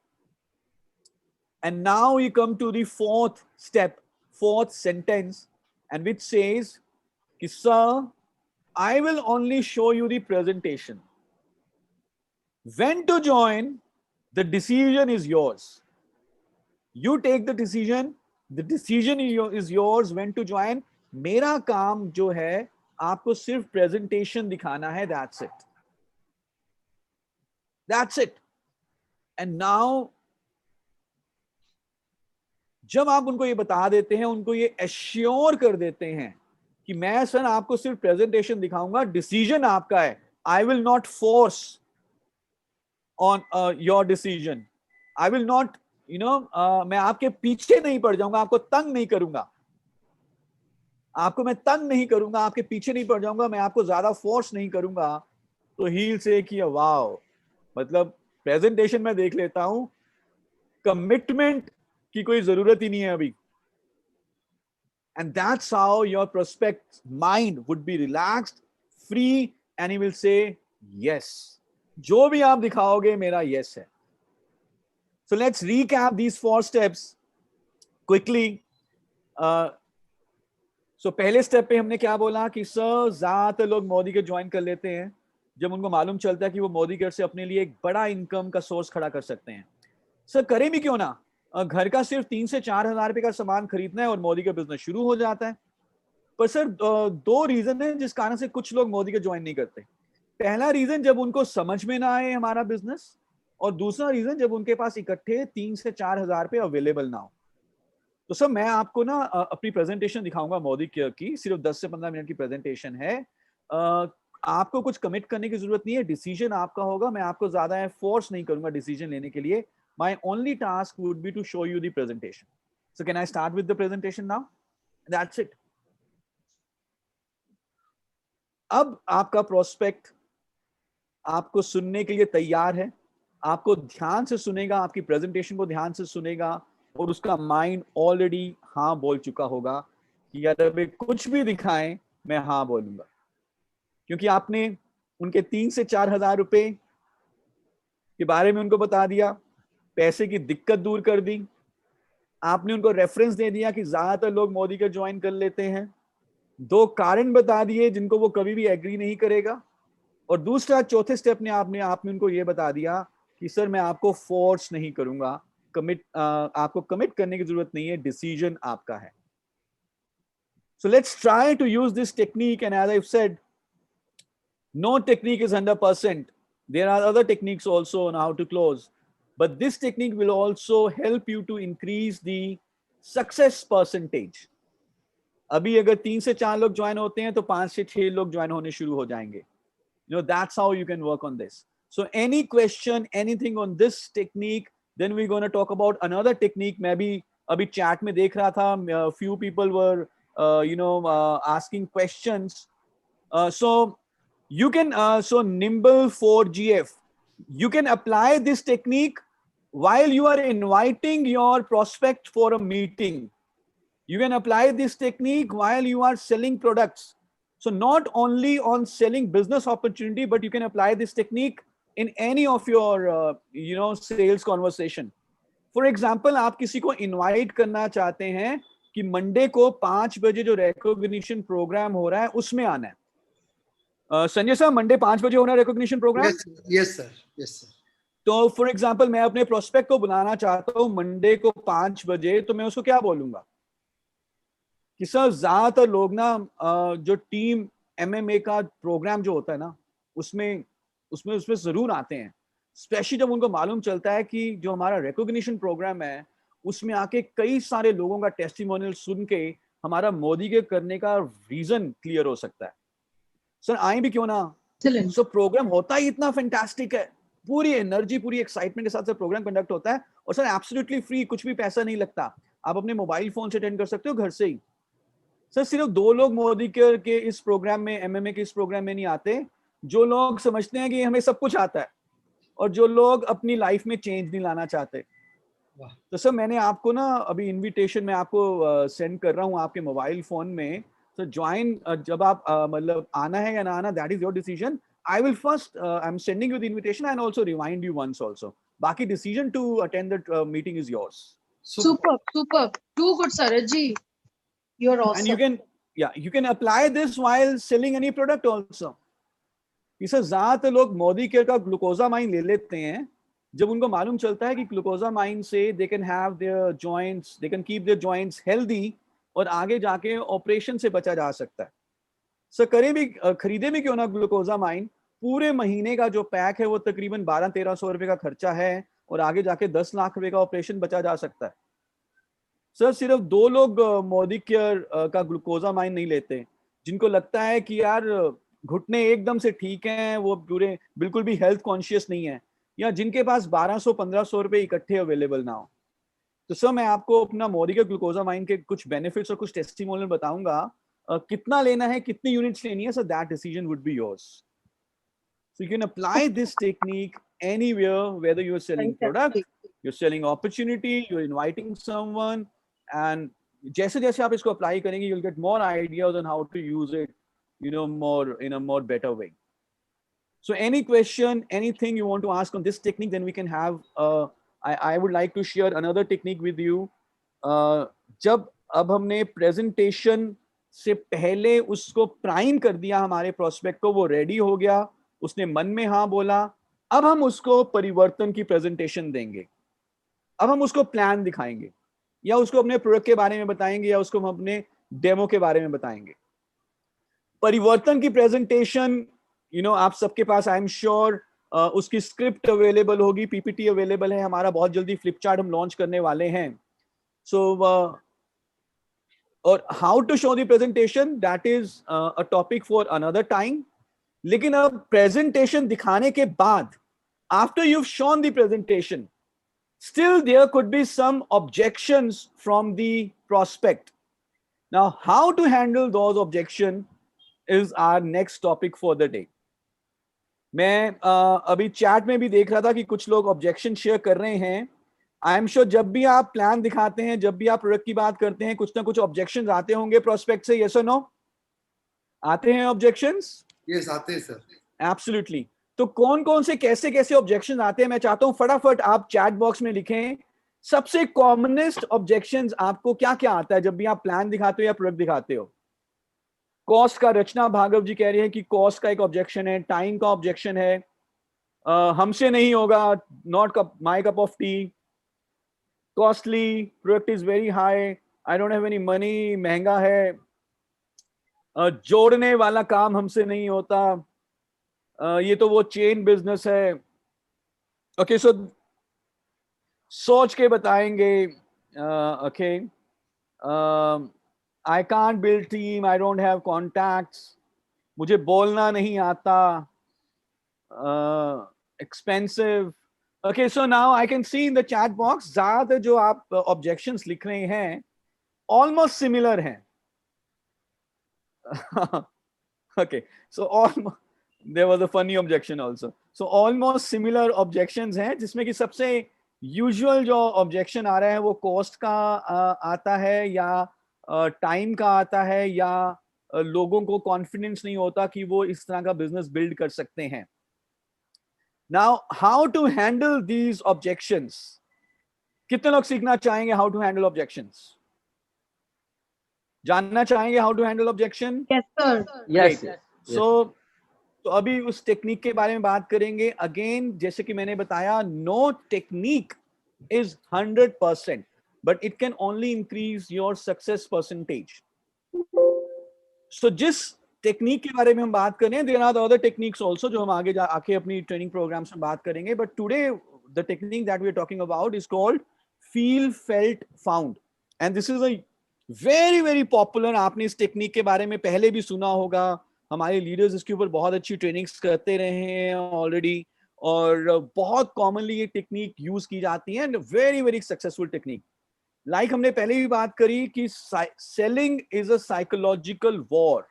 And now we come to the fourth step, fourth sentence, and which says कि sir I will only show you the presentation. When to join, the decision is yours. You take the decision is yours when to join. मेरा काम जो है आपको सिर्फ presentation दिखाना है, that's it, that's it. And now जब आप उनको ये बता देते हैं, उनको ये एश्योर कर देते हैं कि मैं सर आपको सिर्फ प्रेजेंटेशन दिखाऊंगा, डिसीजन आपका है, I will not force on your decision, I will not मैं आपके पीछे नहीं पड़ जाऊंगा, आपको तंग नहीं करूंगा, आपको मैं तंग नहीं करूंगा, आपके पीछे नहीं पड़ जाऊंगा, मैं आपको ज्यादा फोर्स नहीं करूंगा, तो हील से कि वाओ, मतलब प्रेजेंटेशन में देख लेता हूं, कमिटमेंट की कोई जरूरत ही नहीं है अभी। And that's how your prospect's mind would be relaxed, free, and he will say yes. जो भी आप दिखाओगे मेरा yes है। So let's recap these 4 steps quickly. So पहले स्टेप पे हमने क्या बोला कि सर ज्यादातर लोग मोदी के ज्वाइन कर लेते हैं जब उनको मालूम चलता है कि वो मोदी केयर से अपने लिए एक बड़ा इनकम का सोर्स खड़ा कर सकते हैं। सर करें भी क्यों ना, घर का सिर्फ 3 से 4 हजार रुपए का सामान खरीदना है और मोदी का बिजनेस शुरू हो जाता है। पर सर 2 रीजन है जिस कारण से कुछ लोग मोदी के ज्वाइन नहीं करते। पहला रीजन जब उनको समझ में ना आए हमारा बिजनेस, और दूसरा रीजन जब उनके पास इकट्ठे 3 से 4 हजार रुपए अवेलेबल ना हो। तो सर मैं आपको ना अपनी प्रेजेंटेशन दिखाऊंगा मोदी केयर की, सिर्फ 10 से 15 मिनट की प्रेजेंटेशन है, आपको कुछ कमिट करने की जरूरत नहीं है, डिसीजन आपका होगा, मैं आपको ज्यादा फोर्स नहीं करूंगा डिसीजन लेने के लिए। My only task would be to show you the presentation. So can I start with the presentation now? That's it. अब आपका प्रोस्पेक्ट आपको सुनने के लिए तैयार है, आपको ध्यान से सुनेगा, आपकी प्रेजेंटेशन को ध्यान से सुनेगा, और उसका माइंड ऑलरेडी हाँ बोल चुका होगा कि यार अभी कुछ भी दिखाएं मैं हाँ बोलूंगा, क्योंकि आपने उनके 3 से 4 हजार रुपए के बारे में उनको बता दिया, पैसे की दिक्कत दूर कर दी, आपने उनको रेफरेंस दे दिया कि ज्यादातर लोग मोदी के ज्वाइन कर लेते हैं, 2 कारण बता दिए जिनको वो कभी भी एग्री नहीं करेगा, और दूसरा चौथे स्टेप ने आपने उनको ये बता दिया कि सर मैं आपको फोर्स नहीं करूंगा, आपको कमिट करने की जरूरत नहीं है, डिसीजन आपका है। So let's try to use this technique, and as I've said, no technique is 100%. There are other techniques also on how to close. But this technique will also help you to increase the success percentage. अभी अगर 3 से 4 लोग join होते हैं तो 5 से 6 लोग join होने शुरू हो जाएंगे। That's how you can work on this. So any question, anything on this technique, then we're going to talk about another technique. मैं भी अभी chat में देख रहा था, few people were asking questions. So you can so Nimble 4GF, you can apply this technique while you are inviting your prospect for a meeting. You can apply this technique while you are selling products. So not only on selling business opportunity, but you can apply this technique in any of your sales conversation. For example, आप किसी को invite करना चाहते हैं कि Monday को 5 बजे जो recognition program हो रहा है उसमें आना है। संजय साहब, मंडे 5 बजे हो रहा है recognition program? Yes sir. तो फॉर एग्जाम्पल मैं अपने प्रोस्पेक्ट को बुलाना चाहता हूँ मंडे को 5 बजे, तो मैं उसको क्या बोलूंगा कि सर ज्यादातर लोग ना जो टीम MMA का प्रोग्राम जो होता है ना उसमें जरूर आते हैं, स्पेशली जब उनको मालूम चलता है कि जो हमारा रिकॉग्निशन प्रोग्राम है उसमें आके कई सारे लोगों का टेस्टिमोनियल सुन के हमारा मोदी के करने का रीजन क्लियर हो सकता है। सर आए भी क्यों ना, सो प्रोग्राम होता ही इतना फैंटास्टिक है, पूरी एनर्जी पूरी एक्साइटमेंट के साथ प्रोग्राम कंडक्ट होता है, और सर एब्सोल्युटली फ्री, कुछ भी पैसा नहीं लगता, आप अपने मोबाइल फोन से अटेंड कर सकते हो घर से ही। सर सिर्फ 2 लोग मोदी के इस प्रोग्राम में, MMA के इस प्रोग्राम में नहीं आते, जो लोग समझते हैं कि हमें सब कुछ आता है और जो लोग अपनी लाइफ में चेंज नहीं लाना चाहते। तो सर मैंने आपको ना अभी इनविटेशन में आपको सेंड कर रहा हूँ आपके मोबाइल फोन में, तो ज्वाइन जब आप मतलब आना है या ना आना, that is your decision. I will first, I'm sending you the invitation and also remind you once also. Baki decision to attend the meeting is yours. Super. Too good, Sarajji. You're awesome. And you can apply this while selling any product also. इसे ज्यादातर लोग Modi care का glucosamine ले लेते हैं जब उनको मालूम चलता है कि ग्लूकोजामाइन से they can have their joints, they can keep their joints healthy और आगे जाके ऑपरेशन से बचा जा सकता है। सर करें भी खरीदे भी क्यों ना ग्लूकोजामाइन, पूरे महीने का जो पैक है वो तकरीबन 1200-1300 रुपए का खर्चा है और आगे जाके 10 लाख रुपए का ऑपरेशन बचा जा सकता है। सर सिर्फ 2 लोग मोदी केयर का ग्लूकोजामाइन नहीं लेते, जिनको लगता है कि यार घुटने एकदम से ठीक हैं, वो पूरे बिल्कुल भी हेल्थ कॉन्शियस नहीं है, या जिनके पास 1200-1500 रुपए इकट्ठे अवेलेबल ना हो। तो सर मैं आपको अपना मोदी के ग्लूकोजामाइन के कुछ बेनिफिट्स और कुछ टेस्टिमोनियल बताऊंगा। कितना लेना है, कितनी यूनिट्स लेनी है, so that decision would be yours. So you can apply this technique anywhere, whether you're selling product, you're selling opportunity, you're inviting someone, and जैसे जैसे आप इसको apply करेंगे, you'll get more ideas on how to use it, more in a more better way. So any question, anything you want to ask on this technique, then we can have. I would like to share another technique with you. जब अब हमने presentation से पहले उसको prime कर दिया हमारे prospect को, वो ready हो गया, उसने मन में हाँ बोला, अब हम उसको परिवर्तन की प्रेजेंटेशन देंगे। अब हम उसको प्लान दिखाएंगे, या उसको अपने प्रोडक्ट के बारे में बताएंगे, या उसको हम अपने डेमो के बारे में बताएंगे। परिवर्तन की प्रेजेंटेशन आप सबके पास आई एम श्योर उसकी स्क्रिप्ट अवेलेबल होगी, पीपीटी अवेलेबल है हमारा, बहुत जल्दी फ्लिपचार्ट हम लॉन्च करने वाले हैं। सो और how to show the presentation, that is a topic for another time. लेकिन अब प्रेजेंटेशन दिखाने के बाद, after you shown the presentation, still there could be some objections from the prospect. Now how to handle those objections is our next topic for the day. मैं अभी chat में भी देख रहा था कि कुछ लोग ऑब्जेक्शन शेयर कर रहे हैं। आई एम श्योर जब भी आप प्लान दिखाते हैं, जब भी आप प्रोडक्ट की बात करते हैं, कुछ ना कुछ ऑब्जेक्शंस आते होंगे प्रोस्पेक्ट से, यस और नो? आते हैं ऑब्जेक्शंस? यस आते हैं सर। एब्सोल्युटली। तो कौन कौन से कैसे कैसे ऑब्जेक्शन आते हैं, मैं चाहता हूं फटाफट आप चैट बॉक्स में लिखें। सबसे कॉमनेस्ट ऑब्जेक्शंस आपको क्या क्या आता है जब भी आप प्लान दिखाते हो या प्रोडक्ट दिखाते हो? कॉस्ट का, रचना भार्गव जी कह रहे हैं कि कॉस्ट का एक ऑब्जेक्शन है, टाइम का ऑब्जेक्शन है, हमसे नहीं होगा, not my cup of T, costly, product is very high, I don't have any money, महंगा है, जोड़ने वाला काम हमसे नहीं होता, ये तो वो चेन बिजनेस है। ओके सो सोच के बताएंगे। Okay, I can't build team, I don't have contacts, मुझे बोलना नहीं आता, expensive. Okay so now I can see in the chat box ज्यादा जो आप ऑब्जेक्शंस लिख रहे हैं ऑलमोस्ट सिमिलर हैं। okay, so almost there was a funny objection also, so almost similar objections हैं, जिसमें कि सबसे यूजुअल जो ऑब्जेक्शन आ रहा है वो कॉस्ट का आता है, या टाइम का आता है, या लोगों को कॉन्फिडेंस नहीं होता कि वो इस तरह का बिजनेस बिल्ड कर सकते हैं। Now how to handle these objections, कितने लोग सीखना चाहेंगे हाउ टू हैंडल ऑब्जेक्शंस? जानना चाहेंगे how to handle objection? Yes, sir. Yes. So तो अभी उस टेक्निक के बारे में बात करेंगे। अगेन जैसे कि मैंने बताया, no technique is 100%, but it can only increase your success percentage. So जिस टेक्निक के बारे में हम बात करें, there are other techniques also जो हम आगे आके अपनी ट्रेनिंग प्रोग्राम्स में बात करेंगे, but today the technique that we are talking about is called feel felt found, and this is a very very popular. आपने इस टेक्निक के बारे में पहले भी सुना होगा, हमारे लीडर्स इसके ऊपर बहुत अच्छी ट्रेनिंग्स करते रहे हैं ऑलरेडी, और बहुत कॉमनली ये टेक्निक यूज की जाती है, and very very successful technique. Like हमने पहले भी बात करी कि selling is a psychological war,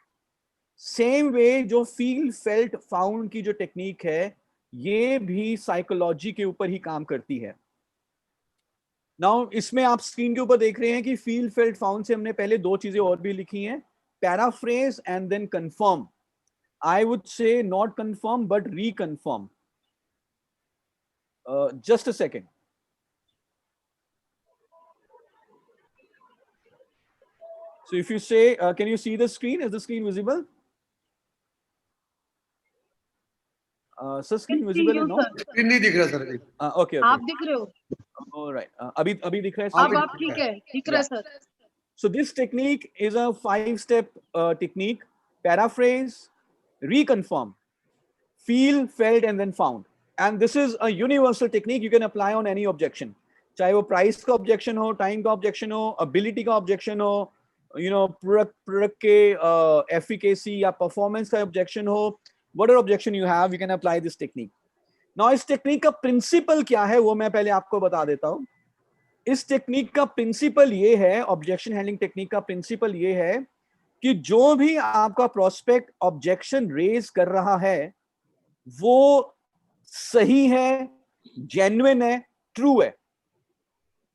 same way जो फील फेल्ट फाउंड की जो टेक्निक है, ये भी साइकोलॉजी के ऊपर ही काम करती है। नाउ इसमें आप स्क्रीन के ऊपर देख रहे हैं कि फील फेल्ट फाउंड से हमने पहले दो चीजें और भी लिखी हैं, paraphrase and then confirm. I would say not confirm but reconfirm. Just a second. So if you say, can you see the screen? Is the screen visible? So screen Can see visible you, है, no? sir. Screen नहीं दिख रहा sir अभी। Okay, आप okay. दिख रहे हो? Alright. अभी दिख रहा है? अब screen? आप ठीक है, दिख रहा है sir. So this technique is a 5-step technique. paraphrase, reconfirm, feel, felt, and then found. And this is a universal technique you can apply on any objection. चाहे वो प्राइस का ऑब्जेक्शन हो, टाइम का ऑब्जेक्शन हो, ability का objection हो, product के efficacy या परफॉर्मेंस का ऑब्जेक्शन हो, whatever objection you have, you can apply this technique. Now इस टेक्निक का प्रिंसिपल क्या है वो मैं पहले आपको बता देता हूं. इस टेक्निक का प्रिंसिपल ये है, ऑब्जेक्शन हैंडलिंग टेक्निक का प्रिंसिपल ये है कि जो भी आपका प्रोस्पेक्ट ऑब्जेक्शन रेज कर रहा है वो सही है, जेन्युइन है, ट्रू है,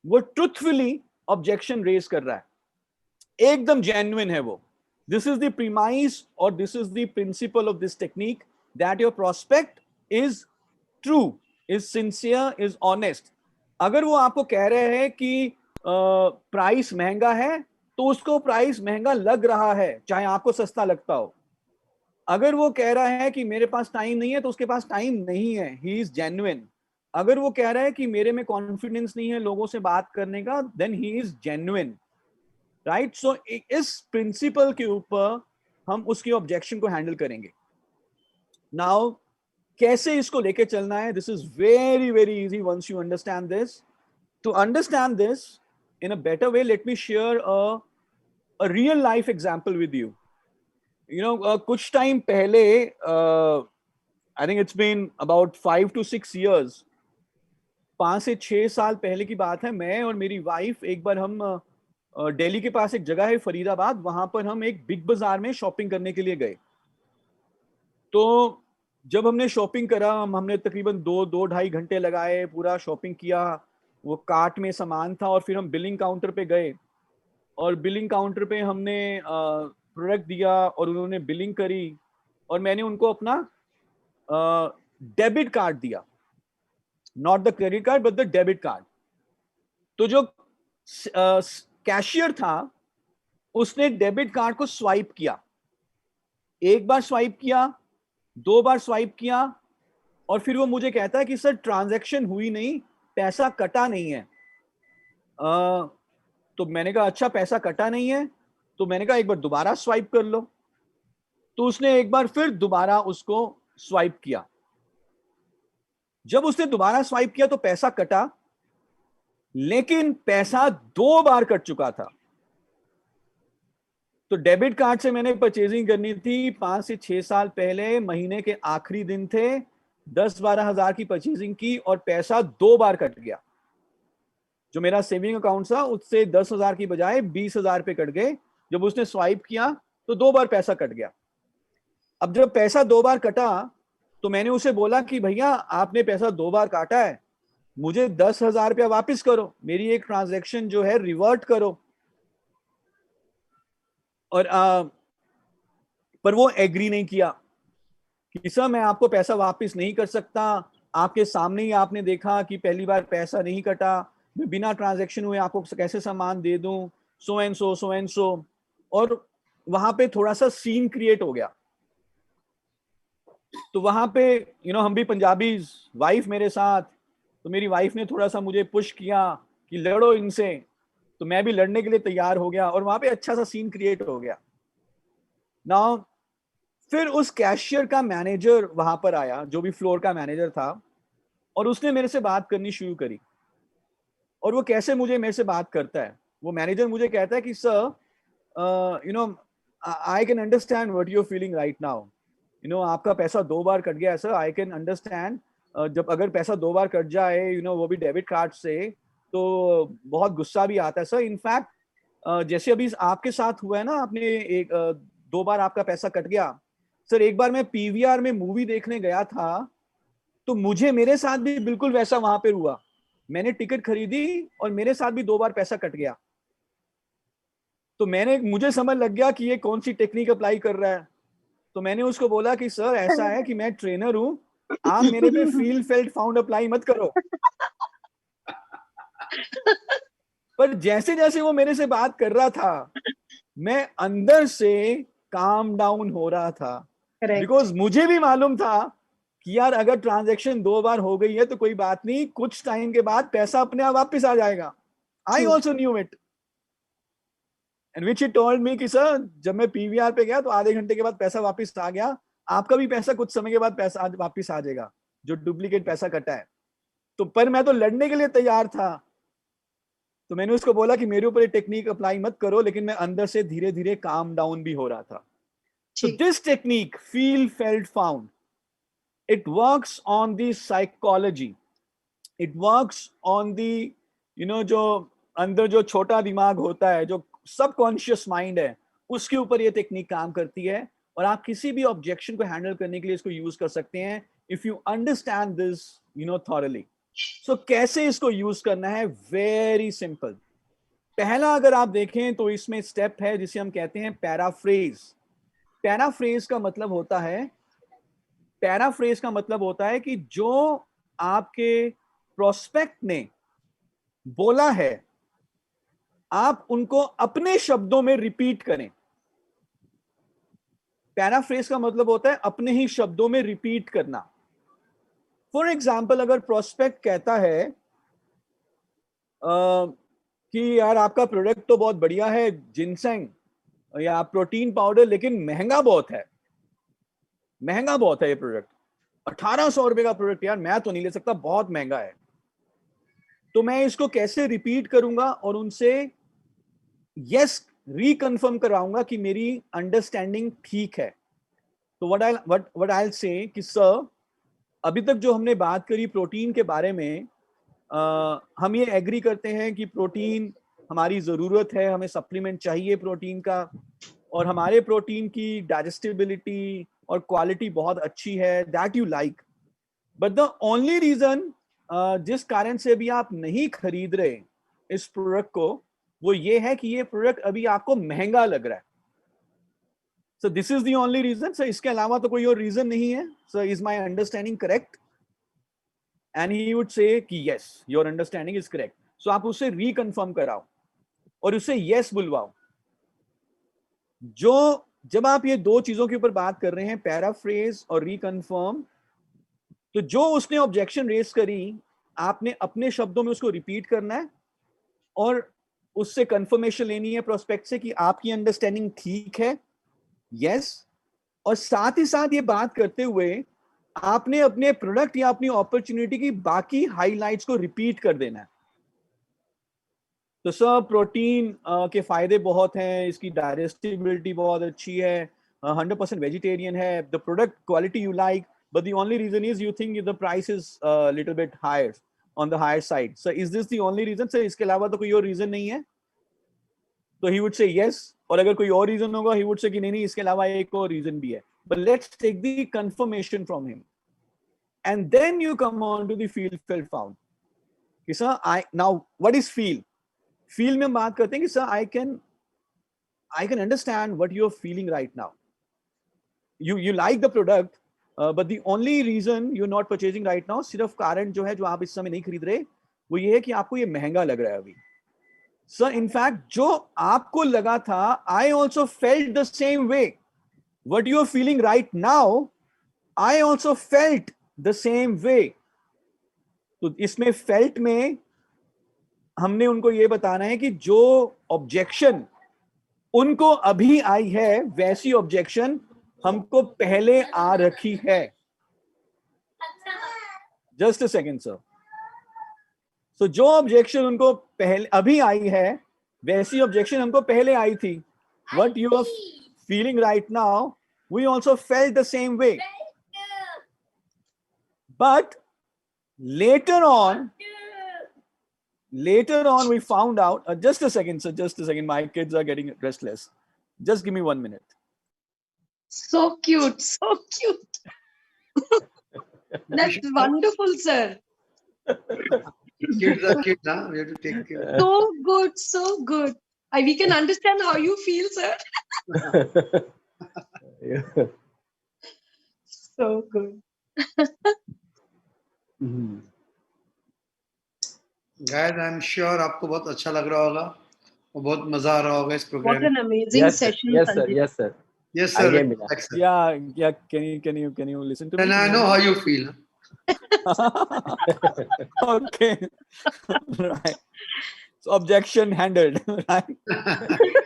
वो ट्रुथफुली ऑब्जेक्शन रेज कर रहा है, एकदम जेन्युइन है वो. दिस इज द प्रीमाइस और this is the principle of this technique, that your prospect is true, is sincere, is honest. अगर वो आपको कह रहे हैं कि प्राइस महंगा है तो उसको प्राइस महंगा लग रहा है, चाहे आपको सस्ता लगता हो. अगर वो कह रहा है कि मेरे पास टाइम नहीं है तो उसके पास टाइम नहीं है, ही इज जेन्युइन. अगर वो कह रहा है कि मेरे में कॉन्फिडेंस नहीं है लोगों से बात करने का, then he is genuine, right. So इस प्रिंसिपल के ऊपर हम उसकी ऑब्जेक्शन को हैंडल करेंगे. नाउ कैसे इसको लेके चलना है, this is very very easy once you understand this. To understand this in a better way, let me share a real life example with you. कुछ टाइम पहले, I think it's been about 5 to 6 years, 5 से 6 साल पहले की बात है. मैं और मेरी वाइफ एक बार हम दिल्ली के पास एक जगह है फरीदाबाद, वहां पर हम एक बिग बाजार में शॉपिंग करने के लिए गए. तो जब हमने शॉपिंग करा, हमने तकरीबन 2-2.5 घंटे लगाए, पूरा शॉपिंग किया, वो कार्ट में सामान था, और फिर हम बिलिंग काउंटर पे गए और बिलिंग काउंटर पे हमने प्रोडक्ट दिया और उन्होंने बिलिंग करी और मैंने उनको अपना डेबिट कार्ड दिया, not the credit card but the debit card. तो जो कैशियर था उसने डेबिट कार्ड को स्वाइप किया, एक बार स्वाइप किया, 2 बार स्वाइप किया, और फिर वो मुझे कहता है कि सर ट्रांजैक्शन हुई नहीं, पैसा कटा नहीं है. तो मैंने कहा अच्छा पैसा कटा नहीं है, तो मैंने कहा एक बार दोबारा स्वाइप कर लो. तो उसने एक बार फिर दोबारा उसको स्वाइप किया. जब उसने दोबारा स्वाइप किया तो पैसा कटा, लेकिन पैसा 2 बार कट चुका था. तो डेबिट कार्ड से मैंने परचेजिंग करनी थी 5 से 6 साल पहले, महीने के आखिरी दिन थे, 10-12 हजार की परचेजिंग की और पैसा 2 बार कट गया. जो मेरा सेविंग अकाउंट था उससे 10,000 की बजाय 20,000 पे कट गए. जब उसने स्वाइप किया तो 2 बार पैसा कट गया. अब जब पैसा 2 बार कटा तो मैंने उसे बोला कि भैया आपने पैसा 2 बार काटा है, मुझे 10,000 रुपया वापिस करो, मेरी एक ट्रांजैक्शन जो है रिवर्ट करो. और पर वो एग्री नहीं किया कि सर मैं आपको पैसा वापस नहीं कर सकता, आपके सामने ही आपने देखा कि पहली बार पैसा नहीं कटा, मैं बिना ट्रांजैक्शन हुए आपको कैसे सामान दे दूं, सो एंड सो. और वहां पे थोड़ा सा सीन क्रिएट हो गया. तो वहां पे हम भी पंजाबी, वाइफ मेरे साथ, तो मेरी वाइफ ने थोड़ा सा मुझे पुश किया कि लड़ो इनसे, तो मैं भी लड़ने के लिए तैयार हो गया और वहां पे अच्छा सा सीन क्रिएट हो गया. नाउ फिर उस कैशियर का मैनेजर वहां पर आया, जो भी फ्लोर का मैनेजर था, और उसने मेरे से बात करनी शुरू करी. और वो कैसे मेरे से बात करता है, वो मैनेजर मुझे कहता है कि sir I can understand what you are feeling right now, आपका पैसा 2 बार कट गया सर, आई कैन अंडरस्टैंड. जब अगर पैसा 2 बार कट जाए वो भी डेबिट कार्ड से, तो बहुत गुस्सा भी आता है सर. इनफैक्ट जैसे अभी आपके साथ हुआ है ना, आपने 2 बार आपका पैसा कट गया सर. एक बार मैं पीवीआर में मूवी देखने गया था, तो मेरे साथ भी बिल्कुल वैसा वहां पे हुआ. मैंने टिकट खरीदी और मेरे साथ भी 2 बार पैसा कट गया. तो मुझे समझ लग गया कि ये कौन सी टेक्निक अप्लाई कर रहा है. तो मैंने उसको बोला कि सर ऐसा है कि मैं ट्रेनर हूं, आप मेरे पे फील फेल्ट फाउंड अप्लाई मत करो. पर जैसे जैसे वो मेरे से बात कर रहा था, मैं अंदर से काम डाउन हो रहा था, बिकॉज मुझे भी मालूम था कि यार अगर ट्रांजैक्शन 2 बार हो गई है तो कोई बात नहीं, कुछ टाइम के बाद पैसा अपने आप वापस आ जाएगा. I also knew it. And which he told me कि सर जब मैं PVR पे गया तो आधे घंटे के बाद पैसा वापस आ गया, आपका भी पैसा कुछ समय के बाद पैसा वापस आ जाएगा जो डुप्लीकेट पैसा कटा है। तो पर मैं तो लड़ने के लिए तैयार था, तो मैंने उसको बोला कि मेरे ऊपर ये टेक्निक अप्लाई मत करो, लेकिन मैं अंदर से धीरे धीरे काम डाउन भी हो रहा था। So this technique, feel, felt, found, it works on the psychology. It works on the, जो अंदर जो छोटा दिमाग होता है, जो सबकॉन्शियस माइंड है, उसके ऊपर ये टेक्निक काम करती है और आप किसी भी ऑब्जेक्शन को हैंडल करने के लिए इसको यूज कर सकते हैं if you understand this thoroughly. So कैसे इसको यूज करना है? Very simple. पहला अगर आप देखें तो इसमें स्टेप है जिसे हम कहते हैं पैराफ्रेज। पैराफ्रेज का मतलब होता है कि जो आपके प्रोस्पेक्ट ने बोला है आप उनको अपने शब्दों में रिपीट करें। पैराफ्रेज का मतलब होता है अपने ही शब्दों में रिपीट करना। फॉर एग्जाम्पल, अगर प्रोस्पेक्ट कहता है कि यार आपका प्रोडक्ट तो बहुत बढ़िया है, जिनसेंग या प्रोटीन पाउडर, लेकिन महंगा बहुत है ये प्रोडक्ट, 1800 रुपए का प्रोडक्ट, यार मैं तो नहीं ले सकता, बहुत महंगा है। तो मैं इसको कैसे रिपीट करूंगा और उनसे यस रिकन्फर्म कराऊंगा कि मेरी अंडरस्टैंडिंग ठीक है। तो व्हाट आई विल से कि सर, अभी तक जो हमने बात करी प्रोटीन के बारे में, हम ये एग्री करते हैं कि प्रोटीन हमारी ज़रूरत है, हमें सप्लीमेंट चाहिए प्रोटीन का, और हमारे प्रोटीन की डाइजेस्टिबिलिटी और क्वालिटी बहुत अच्छी है, that you like. But the only reason जिस कारण से अभी आप नहीं खरीद रहे इस प्रोडक्ट को, वो ये है कि ये प्रोडक्ट अभी आपको महंगा लग रहा है। So this is the only reason sir, इसके अलावा तो कोई और रीजन नहीं है। Sir, is my understanding correct? And he would say कि yes, your understanding is correct. So आप उससे रिकन्फर्म कराओ और उससे यस बुलवाओ। जब आप ये दो चीजों के ऊपर बात कर रहे हैं, पैराफ्रेज और रिकन्फर्म, तो जो उसने ऑब्जेक्शन रेज करी आपने अपने शब्दों में उसको रिपीट करना है और उससे कंफर्मेशन लेनी है प्रोस्पेक्ट से कि आपकी अंडरस्टैंडिंग ठीक है, यस। और साथ ही साथ ये बात करते हुए आपने अपने प्रोडक्ट या अपनी अपॉर्चुनिटी की बाकी हाइलाइट्स को रिपीट कर देना है। तो सर, प्रोटीन के फायदे बहुत हैं, इसकी डाइजेस्टिबिलिटी बहुत अच्छी है, 100% वेजिटेरियन है, the product quality you like, but the only reason is you think the price is a little bit higher, on the higher side. So is this the only reason? Sir, इसके अलावा तो कोई और reason नहीं है? तो he would say yes. और अगर कोई और रीजन होगा he would say कि नहीं, इसके अलावा एक और रीजन भी है। But let's take the confirmation from him, and then you come on to the feel, felt, found. कि sir, now what is feel? Feel में बात करते हैं कि sir, I can understand what you're feeling right now. You like the product. But the only reason you're not purchasing right now, सिर्फ कारण जो है जो आप इस समय नहीं खरीद रहे, वो ये है कि आपको ये महंगा लग रहा है अभी। सर, इनफैक्ट जो आपको लगा था, I also felt the same way. What you are feeling right now, I also felt the same way. तो इसमें felt में हमने उनको ये बताना है कि जो ऑब्जेक्शन उनको अभी आई है, वैसी ऑब्जेक्शन हमको पहले आ रखी है। Just a second sir. So जो ऑब्जेक्शन उनको पहले अभी आई है, वैसी ऑब्जेक्शन हमको पहले आई थी। What you are feeling right now, we also felt the same way, but later on we found out, just a second sir, just a second, my kids are getting restless, just give me 1 minute. So cute, so cute. That's wonderful, sir. Kids are kids, huh? We have to take care. So good, so good. We can understand how you feel, sir. So good. Guys, I'm sure आपको बहुत अच्छा लग रहा होगा और बहुत मजा आ रहा होगा इस प्रोग्राम What में। an amazing session, Sanjay. Yes sir. Yes sir. Idea मिला। Thanks, sir. Yeah, can you listen to me? And I know how you feel. Okay. Right. So objection handled, right?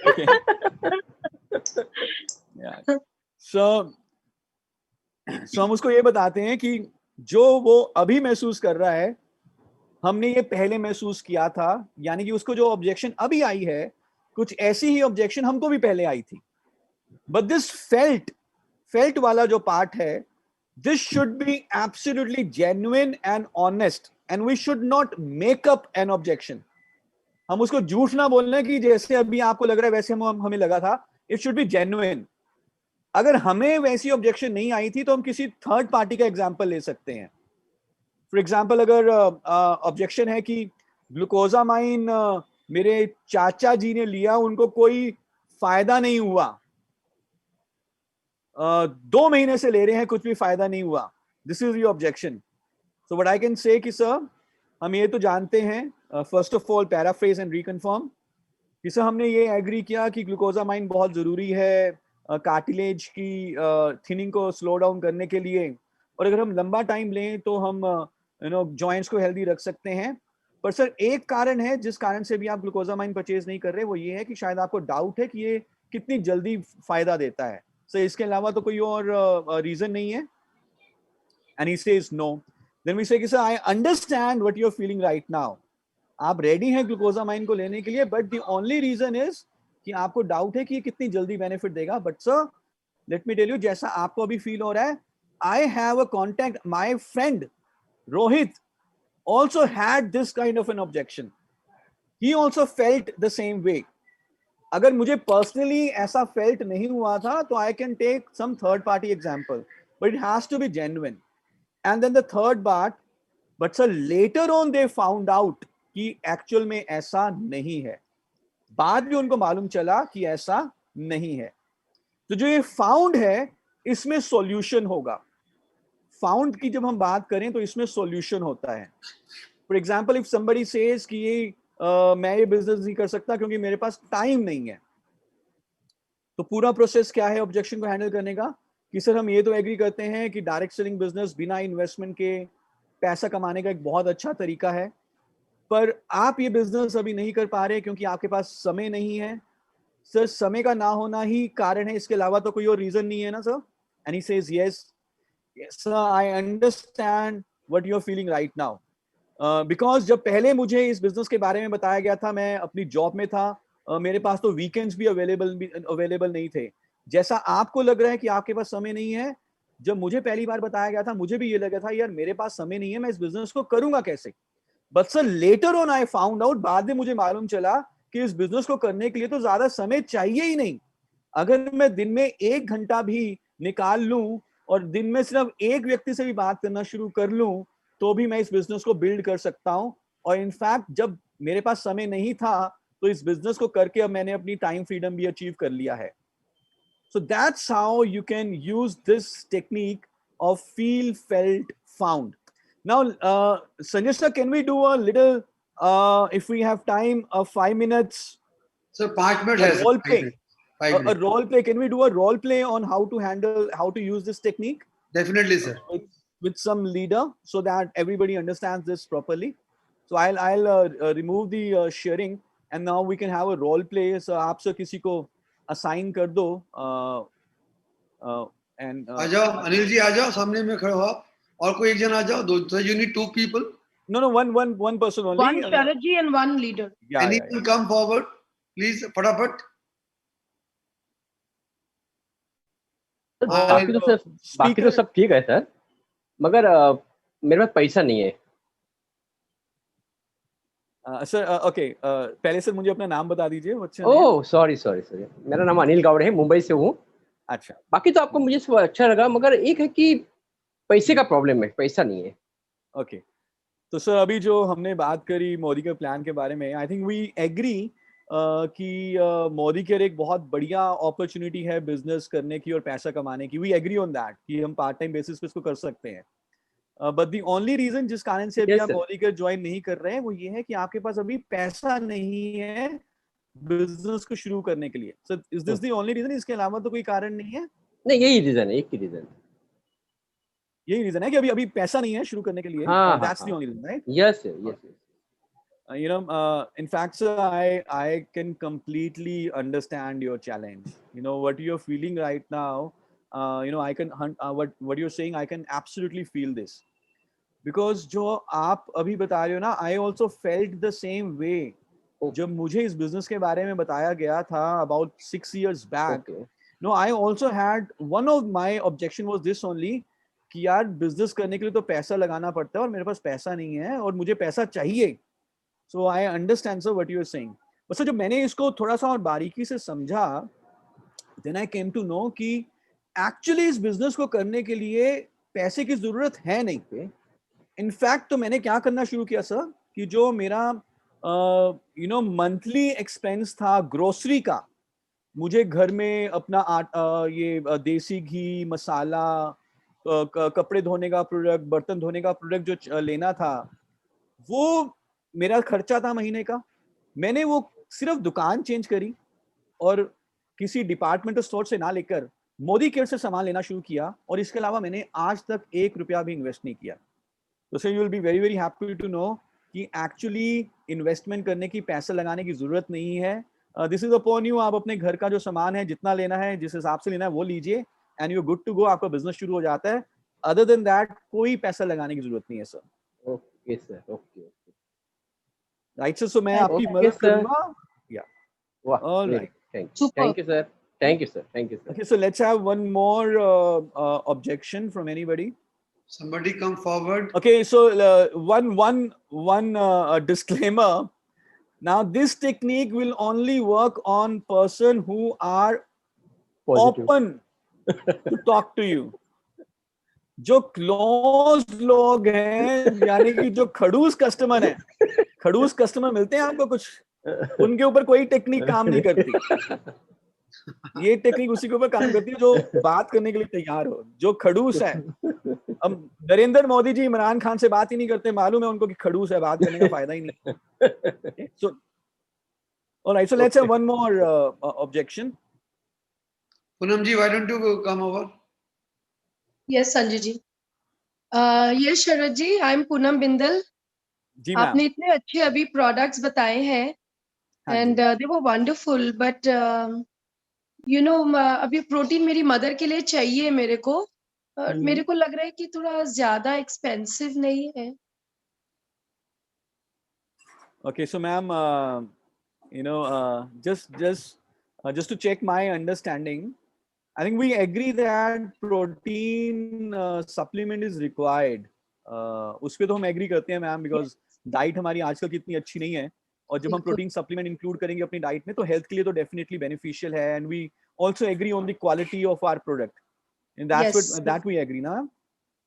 Okay. Yeah. So हम उसको ये बताते हैं कि जो वो अभी महसूस कर रहा है, हमने ये पहले महसूस किया था, यानी कि उसको जो ऑब्जेक्शन अभी आई है, कुछ ऐसी ही ऑब्जेक्शन हमको भी पहले आई थी. बट दिस फेल्ट वाला जो पार्ट है, this should be absolutely genuine and honest, and we should not make up an objection. हम उसको झूठ ना बोलने की जैसे अभी आपको लग रहा है वैसे हमें लगा था. It should be genuine. अगर हमें वैसी ऑब्जेक्शन नहीं आई थी तो हम किसी थर्ड पार्टी का एग्जांपल ले सकते हैं. फॉर एग्जांपल, अगर ऑब्जेक्शन है कि ग्लूकोजामाइन मेरे चाचा जी ने लिया, उनको कोई फायदा नहीं हुआ, 2 महीने से ले रहे हैं, कुछ भी फायदा नहीं हुआ. This is your objection. So what I can say कि सर, हम ये तो जानते हैं, first of all paraphrase and reconfirm, कि सर हमने ये एग्री किया कि ग्लूकोजामाइन बहुत जरूरी है कार्टिलेज की थिनिंग को स्लो डाउन करने के लिए, और अगर हम लंबा टाइम लें तो हम जॉइंट्स को हेल्दी रख सकते हैं. पर सर एक कारण है जिस कारण से भी आप ग्लूकोजामाइन परचेज नहीं कर रहे, वो ये है कि शायद आपको डाउट है कि ये कितनी जल्दी फायदा देता है. सर इसके अलावा तो कोई और रीजन नहीं है. And he says no. Then we say कि sir I understand what you are feeling right now. आप रेडी हैं ग्लूकोजामाइन को लेने के लिए, but the only reason is कि आपको डाउट है कि ये कितनी जल्दी बेनिफिट देगा. But sir let me tell you, जैसा आपको अभी फील हो रहा है, I have a contact, my friend Rohit also had this kind of an objection. He also felt the same way. अगर मुझे पर्सनली ऐसा फेल्ट नहीं हुआ था तो I can take some third party example, but it has to be genuine. And then the third part, but sir later on they found out कि actual में ऐसा नहीं है. बाद में उनको मालूम चला कि ऐसा नहीं है. तो जो ये फाउंड है, इसमें सॉल्यूशन होगा. फाउंड की जब हम बात करें तो इसमें सॉल्यूशन होता है. For example, if somebody says कि ये मैं ये बिजनेस नहीं कर सकता क्योंकि मेरे पास टाइम नहीं है, तो पूरा प्रोसेस क्या है ऑब्जेक्शन को हैंडल करने का? कि सर हम ये तो एग्री करते हैं कि डायरेक्ट सेलिंग बिजनेस बिना इन्वेस्टमेंट के पैसा कमाने का एक बहुत अच्छा तरीका है, पर आप ये बिजनेस अभी नहीं कर पा रहे क्योंकि आपके पास समय नहीं है. सर समय का ना होना ही कारण है, इसके अलावा तो कोई और रीजन नहीं है ना sir? And he says yes sir, I understand what you are feeling right now. Because जब पहले मुझे इस बिजनेस के बारे में बताया गया था, मैं अपनी जॉब में था, मेरे पास तो वीकेंड्स भी अवेलेबल नहीं थे. जैसा आपको लग रहा है कि आपके पास समय नहीं है, जब मुझे पहली बार बताया गया था मुझे भी ये लगा था यार मेरे पास समय नहीं है, मैं इस बिजनेस को करूंगा कैसे. But sir later on I found out, बाद में मुझे मालूम चला कि इस बिजनेस को करने के लिए तो ज्यादा समय चाहिए ही नहीं. अगर मैं दिन में 1 घंटा भी निकाल लूं और दिन में सिर्फ एक व्यक्ति से भी बात करना शुरू कर लूं, तो भी मैं इस बिजनेस को बिल्ड कर सकता हूं. और इनफैक्ट जब मेरे पास समय नहीं था तो इस बिजनेस को करके अब मैंने अपनी टाइम फ्रीडम भी अचीव कर लिया है. So that's how you can use this technique of feel, felt, found. Now, Sanjay sir, can we do a little, if we have time, 5 minutes? Sir 5 minute A है role play. A 5 minute role play. Can we do a role play on how to use this technique definitely sir. with some leader so that everybody understands this properly? So I'll remove the sharing and now we can have a role play. So आप sir किसी को assign कर दो and आ जाओ अनिल जी, आ जाओ सामने में खड़े हो आप, और कोई एक जन आ जाओ. दो you need 2 people. no one person only. One strategy and one leader. Yeah, Any yeah, will come forward please, फटाफट. बाकी तो सब ठीक है सर, मगर मेरे पास पैसा नहीं है. सर ओके, पहले सर मुझे अपना नाम बता दीजिए. ओह सॉरी, मेरा नाम अनिल गावड़े है, मुंबई से हूँ. अच्छा, बाकी तो आपको मुझे सब अच्छा लगा, मगर एक है कि पैसे का प्रॉब्लम है, पैसा नहीं है. ओके. तो सर अभी जो हमने बात करी मोदी के प्लान के बारे में, आई थिंक वी एग्री कि मोदी केयर एक बहुत बढ़िया अपॉर्चुनिटी है बिजनेस करने की और पैसा कमाने की. वी एग्री ऑन दैट कि हम पार्ट टाइम बेसिस पे इसको कर सकते हैं. बट द ओनली रीजन जिस कारण से अभी आप मोदी केयर ज्वाइन नहीं कर रहे हैं वो ये है कि आपके पास अभी पैसा नहीं है बिजनेस को शुरू करने के लिए. Sir is this the only reason? इसके अलावा तो कोई कारण नहीं है? नहीं, यही रीजन है, एक ही रीजन. यही रीजन है कि अभी पैसा नहीं है शुरू करने के लिए. That's the only reason, right? Yes. In fact, sir, I can completely understand your challenge. What you're feeling right now. I can what you're saying. I can absolutely feel this because जो आप अभी बता रहे हो ना, I also felt the same way. जब मुझे इस बिजनेस के बारे में बताया गया था about 6 years back. Okay. No, I also had one of my objection was this only कि यार बिजनेस करने के लिए तो पैसा लगाना पड़ता है और मेरे पास पैसा नहीं है और मुझे पैसा चाहिए. So I understand, sir, what you are saying. बस जब मैंने इसको थोड़ा सा और बारीकी से समझा, then I came to know कि actually इस बिजनेस को करने के लिए पैसे की जरूरत है नहीं. इनफैक्ट तो मैंने क्या करना शुरू किया सर कि जो मेरा मंथली एक्सपेंस था ग्रोसरी का, मुझे घर में अपना ये देसी घी, मसाला, कपड़े धोने का प्रोडक्ट, बर्तन धोने का प्रोडक्ट जो लेना था, वो मेरा खर्चा था महीने का. मैंने वो सिर्फ दुकान चेंज करी और किसी डिपार्टमेंटल स्टोर से ना लेकर मोदी केयर से सामान लेना शुरू किया और इसके अलावा मैंने आज तक 1 रुपया भी इन्वेस्ट नहीं किया. तो sir you will be very very happy to know कि एक्चुअली इन्वेस्टमेंट करने की, पैसा लगाने की जरूरत नहीं है. This is upon you. आप अपने घर का जो सामान है, जितना लेना है, जिस हिसाब से लेना है वो लीजिए and you good to go. आपका बिजनेस शुरू हो जाता है. अदर देन दैट कोई पैसा लगाने की जरूरत नहीं है sir. Okay sir. Okay. Right sir. So मैं आपकी Okay, मदद sir. करूंगा. वाह. All great. right. Super. Thank you, sir. Thank you, sir. Thank you, sir. Okay, so let's have one more objection from anybody. Somebody come forward. Okay, so one disclaimer. Now, this technique will only work on person who are Positive. open to talk to you. जो close लोग हैं, यानी कि जो खड़ूस customer हैं, खड़ूस customer मिलते हैं आपको कुछ, उनके ऊपर कोई टेक्निक काम नहीं करती. ये टेक्निक उसी के ऊपर काम करती है जो बात करने के लिए तैयार हो, जो खड़ूस है. अब नरेंद्र मोदी जी इमरान खान से बात ही नहीं करते, मालूम है उनको कि खड़ूस है, बात करने का फायदा ही नहीं. Okay, so all right, so let's have one more objection. Poonam ji, why don't you come over? Yes, Sanjay ji. Yes, Sharad ji, I'm Poonam Bindal. जी मैम. आपने इतने अच्छे अभी प्रोडक्ट्स बताए हैं हाँ एंड जी. दे वर वंडरफुल, बट अभी प्रोटीन मेरी मदर के लिए चाहिए मेरे को, और मेरे को लग रहा है कि थोड़ा ज्यादा एक्सपेंसिव नहीं है. Okay, so ma'am, just to check my understanding, I think we agree that protein supplement is required. उस पे तो हम एग्री करते हैं मैम, बिकॉज डाइट हमारी आजकल की इतनी अच्छी नहीं है, और जब हम बिल्कुल. प्रोटीन सप्लीमेंट इंक्लूड करेंगे अपनी डाइट में तो हेल्थ के लिए तो डेफिनेटली बेनिफिशियल है. And we also agree on the quality of our product, and that's Yes. What that we agree ना.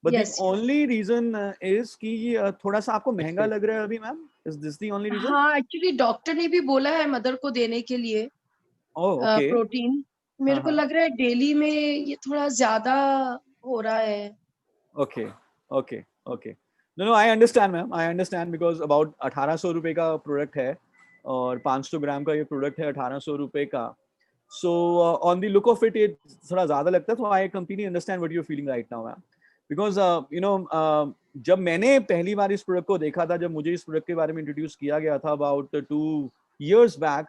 But the Yes. Only reason is कि थोड़ा सा आपको महंगा लग रहा है अभी ma'am. Is this the only reason? हाँ, एक्चुअली डॉक्टर ने भी बोला है मदर को देने के लिए ओह ओके. प्रोटीन. मेरे को हाँ. लग रहा है डेली में ये थोड़ा ज्यादा हो रहा है. Okay, okay, okay. No, I understand, ma'am. I understand because about 1800 रुपए का प्रोडक्ट है और 500 ग्राम का ये प्रोडक्ट है 1800 रुपए का. So on the look of it, ये थोड़ा ज़्यादा लगता है. So I completely understand what you're feeling right now, ma'am. Because जब मैंने पहली बार इस प्रोडक्ट को देखा था, जब मुझे इस प्रोडक्ट के बारे में इंट्रोड्यूस किया गया था about 2 years back,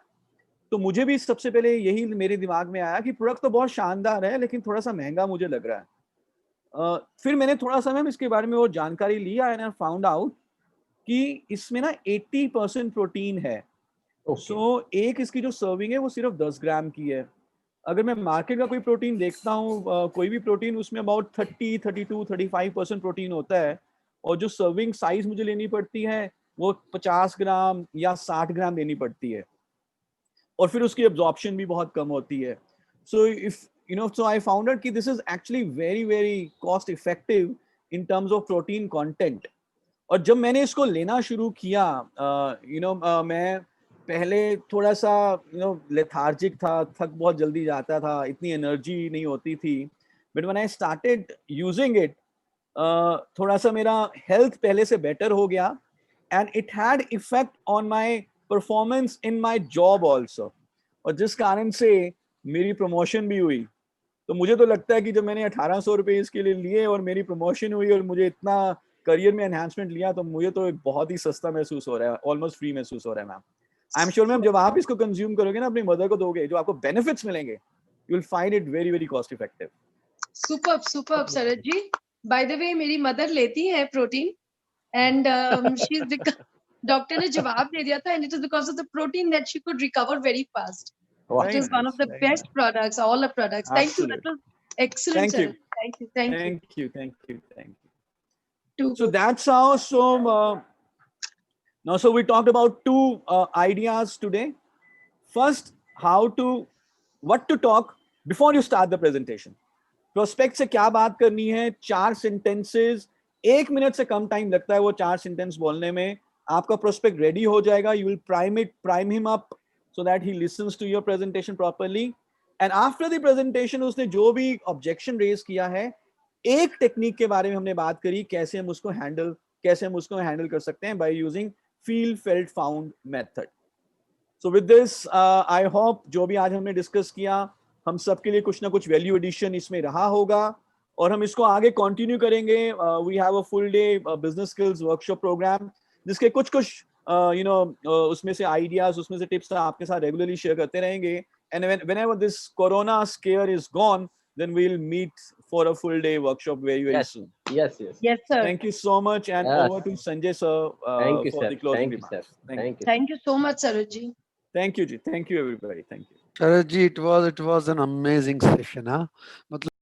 तो मुझे भी सबसे पहले यही मेरे दिमाग में आया कि प्रोडक्ट तो बहुत शानदार है, लेकिन थोड़ा सा महंगा मुझे लग रहा है. फिर मैंने थोड़ा सा मैम इसके बारे में और जानकारी लिया एंड आई फाउंड आउट कि इसमें ना 80% प्रोटीन है. सो एक इसकी जो सर्विंग है वो सिर्फ 10 ग्राम की है. अगर मैं मार्केट का कोई प्रोटीन देखता हूँ, कोई भी प्रोटीन, उसमें अबाउट 30, 32, 35% प्रोटीन होता है, और जो सर्विंग साइज मुझे लेनी पड़ती है वो 50 ग्राम या 60 ग्राम लेनी पड़ती है, और फिर उसकी एब्जॉर्प्शन भी बहुत कम होती है. So if so I found out कि this is actually very very cost effective in terms of protein content. और जब मैंने इसको लेना शुरू किया, मैं पहले थोड़ा सा लेथार्जिक था, थक बहुत जल्दी जाता था, इतनी एनर्जी नहीं होती थी. But when I started using it, थोड़ा सा मेरा हेल्थ पहले से बेटर हो गया, and it had effect on my performance in my job also, और जिस कारण से मेरी प्रमोशन भी हुई. तो मुझे तो लगता है कि जब मैंने 1800 रुपए इसके लिए लिए और मेरी प्रमोशन हुई और मुझे इतना करियर में एनहांसमेंट लिया तो मुझे तो बहुत ही सस्ता महसूस हो रहा है, ऑलमोस्ट फ्री महसूस हो रहा है ma'am. I am sure ma'am जब आप इसको कंज्यूम करोगे ना, अपनी मदर को दोगे, जो आपको बेनिफिट्स मिलेंगे, you will find it very very cost effective. Superb superb Sharad ji. By the way मेरी मदर लेती है protein and she is doctor ने जवाब दे दिया था and it is because of the protein that she could recover very fast. It is one of the best products, all the products. Thank you. That was excellent. Thank you. Sir. Thank you. Thank you. Thank you, thank you, thank you. Too So good. that's how. So now, so we talked about two ideas today. First, what to talk before you start the presentation. Prospect से क्या बात करनी है, 4 sentences, 1 minute से कम time लगता है वो 4 sentence बोलने में। आपका prospect ready हो जाएगा, you will prime him up so that he listens to your presentation properly. And after the presentation, उसने जो भी objection raise किया है, एक टेक्निक के बारे में हमने बात करी, कैसे हम उसको हैंडल कर सकते हैं by using feel felt found method. So with this, I hope जो भी आज हमने डिस्कस किया, हम सबके लिए कुछ ना कुछ वैल्यू एडिशन इसमें रहा होगा और हम इसको आगे कंटिन्यू करेंगे। We have a full day business skills workshop programme, जिसके कुछ उसमें से आइडियाज, उसमें से टिप्स आपके साथ रेगुलरली शेयर करते रहेंगे। And whenever this corona scare is gone, then we'll meet for a full day workshop very soon. Yes. Yes, sir. Thank you so much, and Yes. over to Sanjay sir Thank you, for sir. the closing Thank you, sir. remarks. Thank you. Thank you. Thank you so much, Saroj ji. Thank you, ji. Thank you, everybody. Thank you. Sharad ji, it was an amazing session, huh? मतलब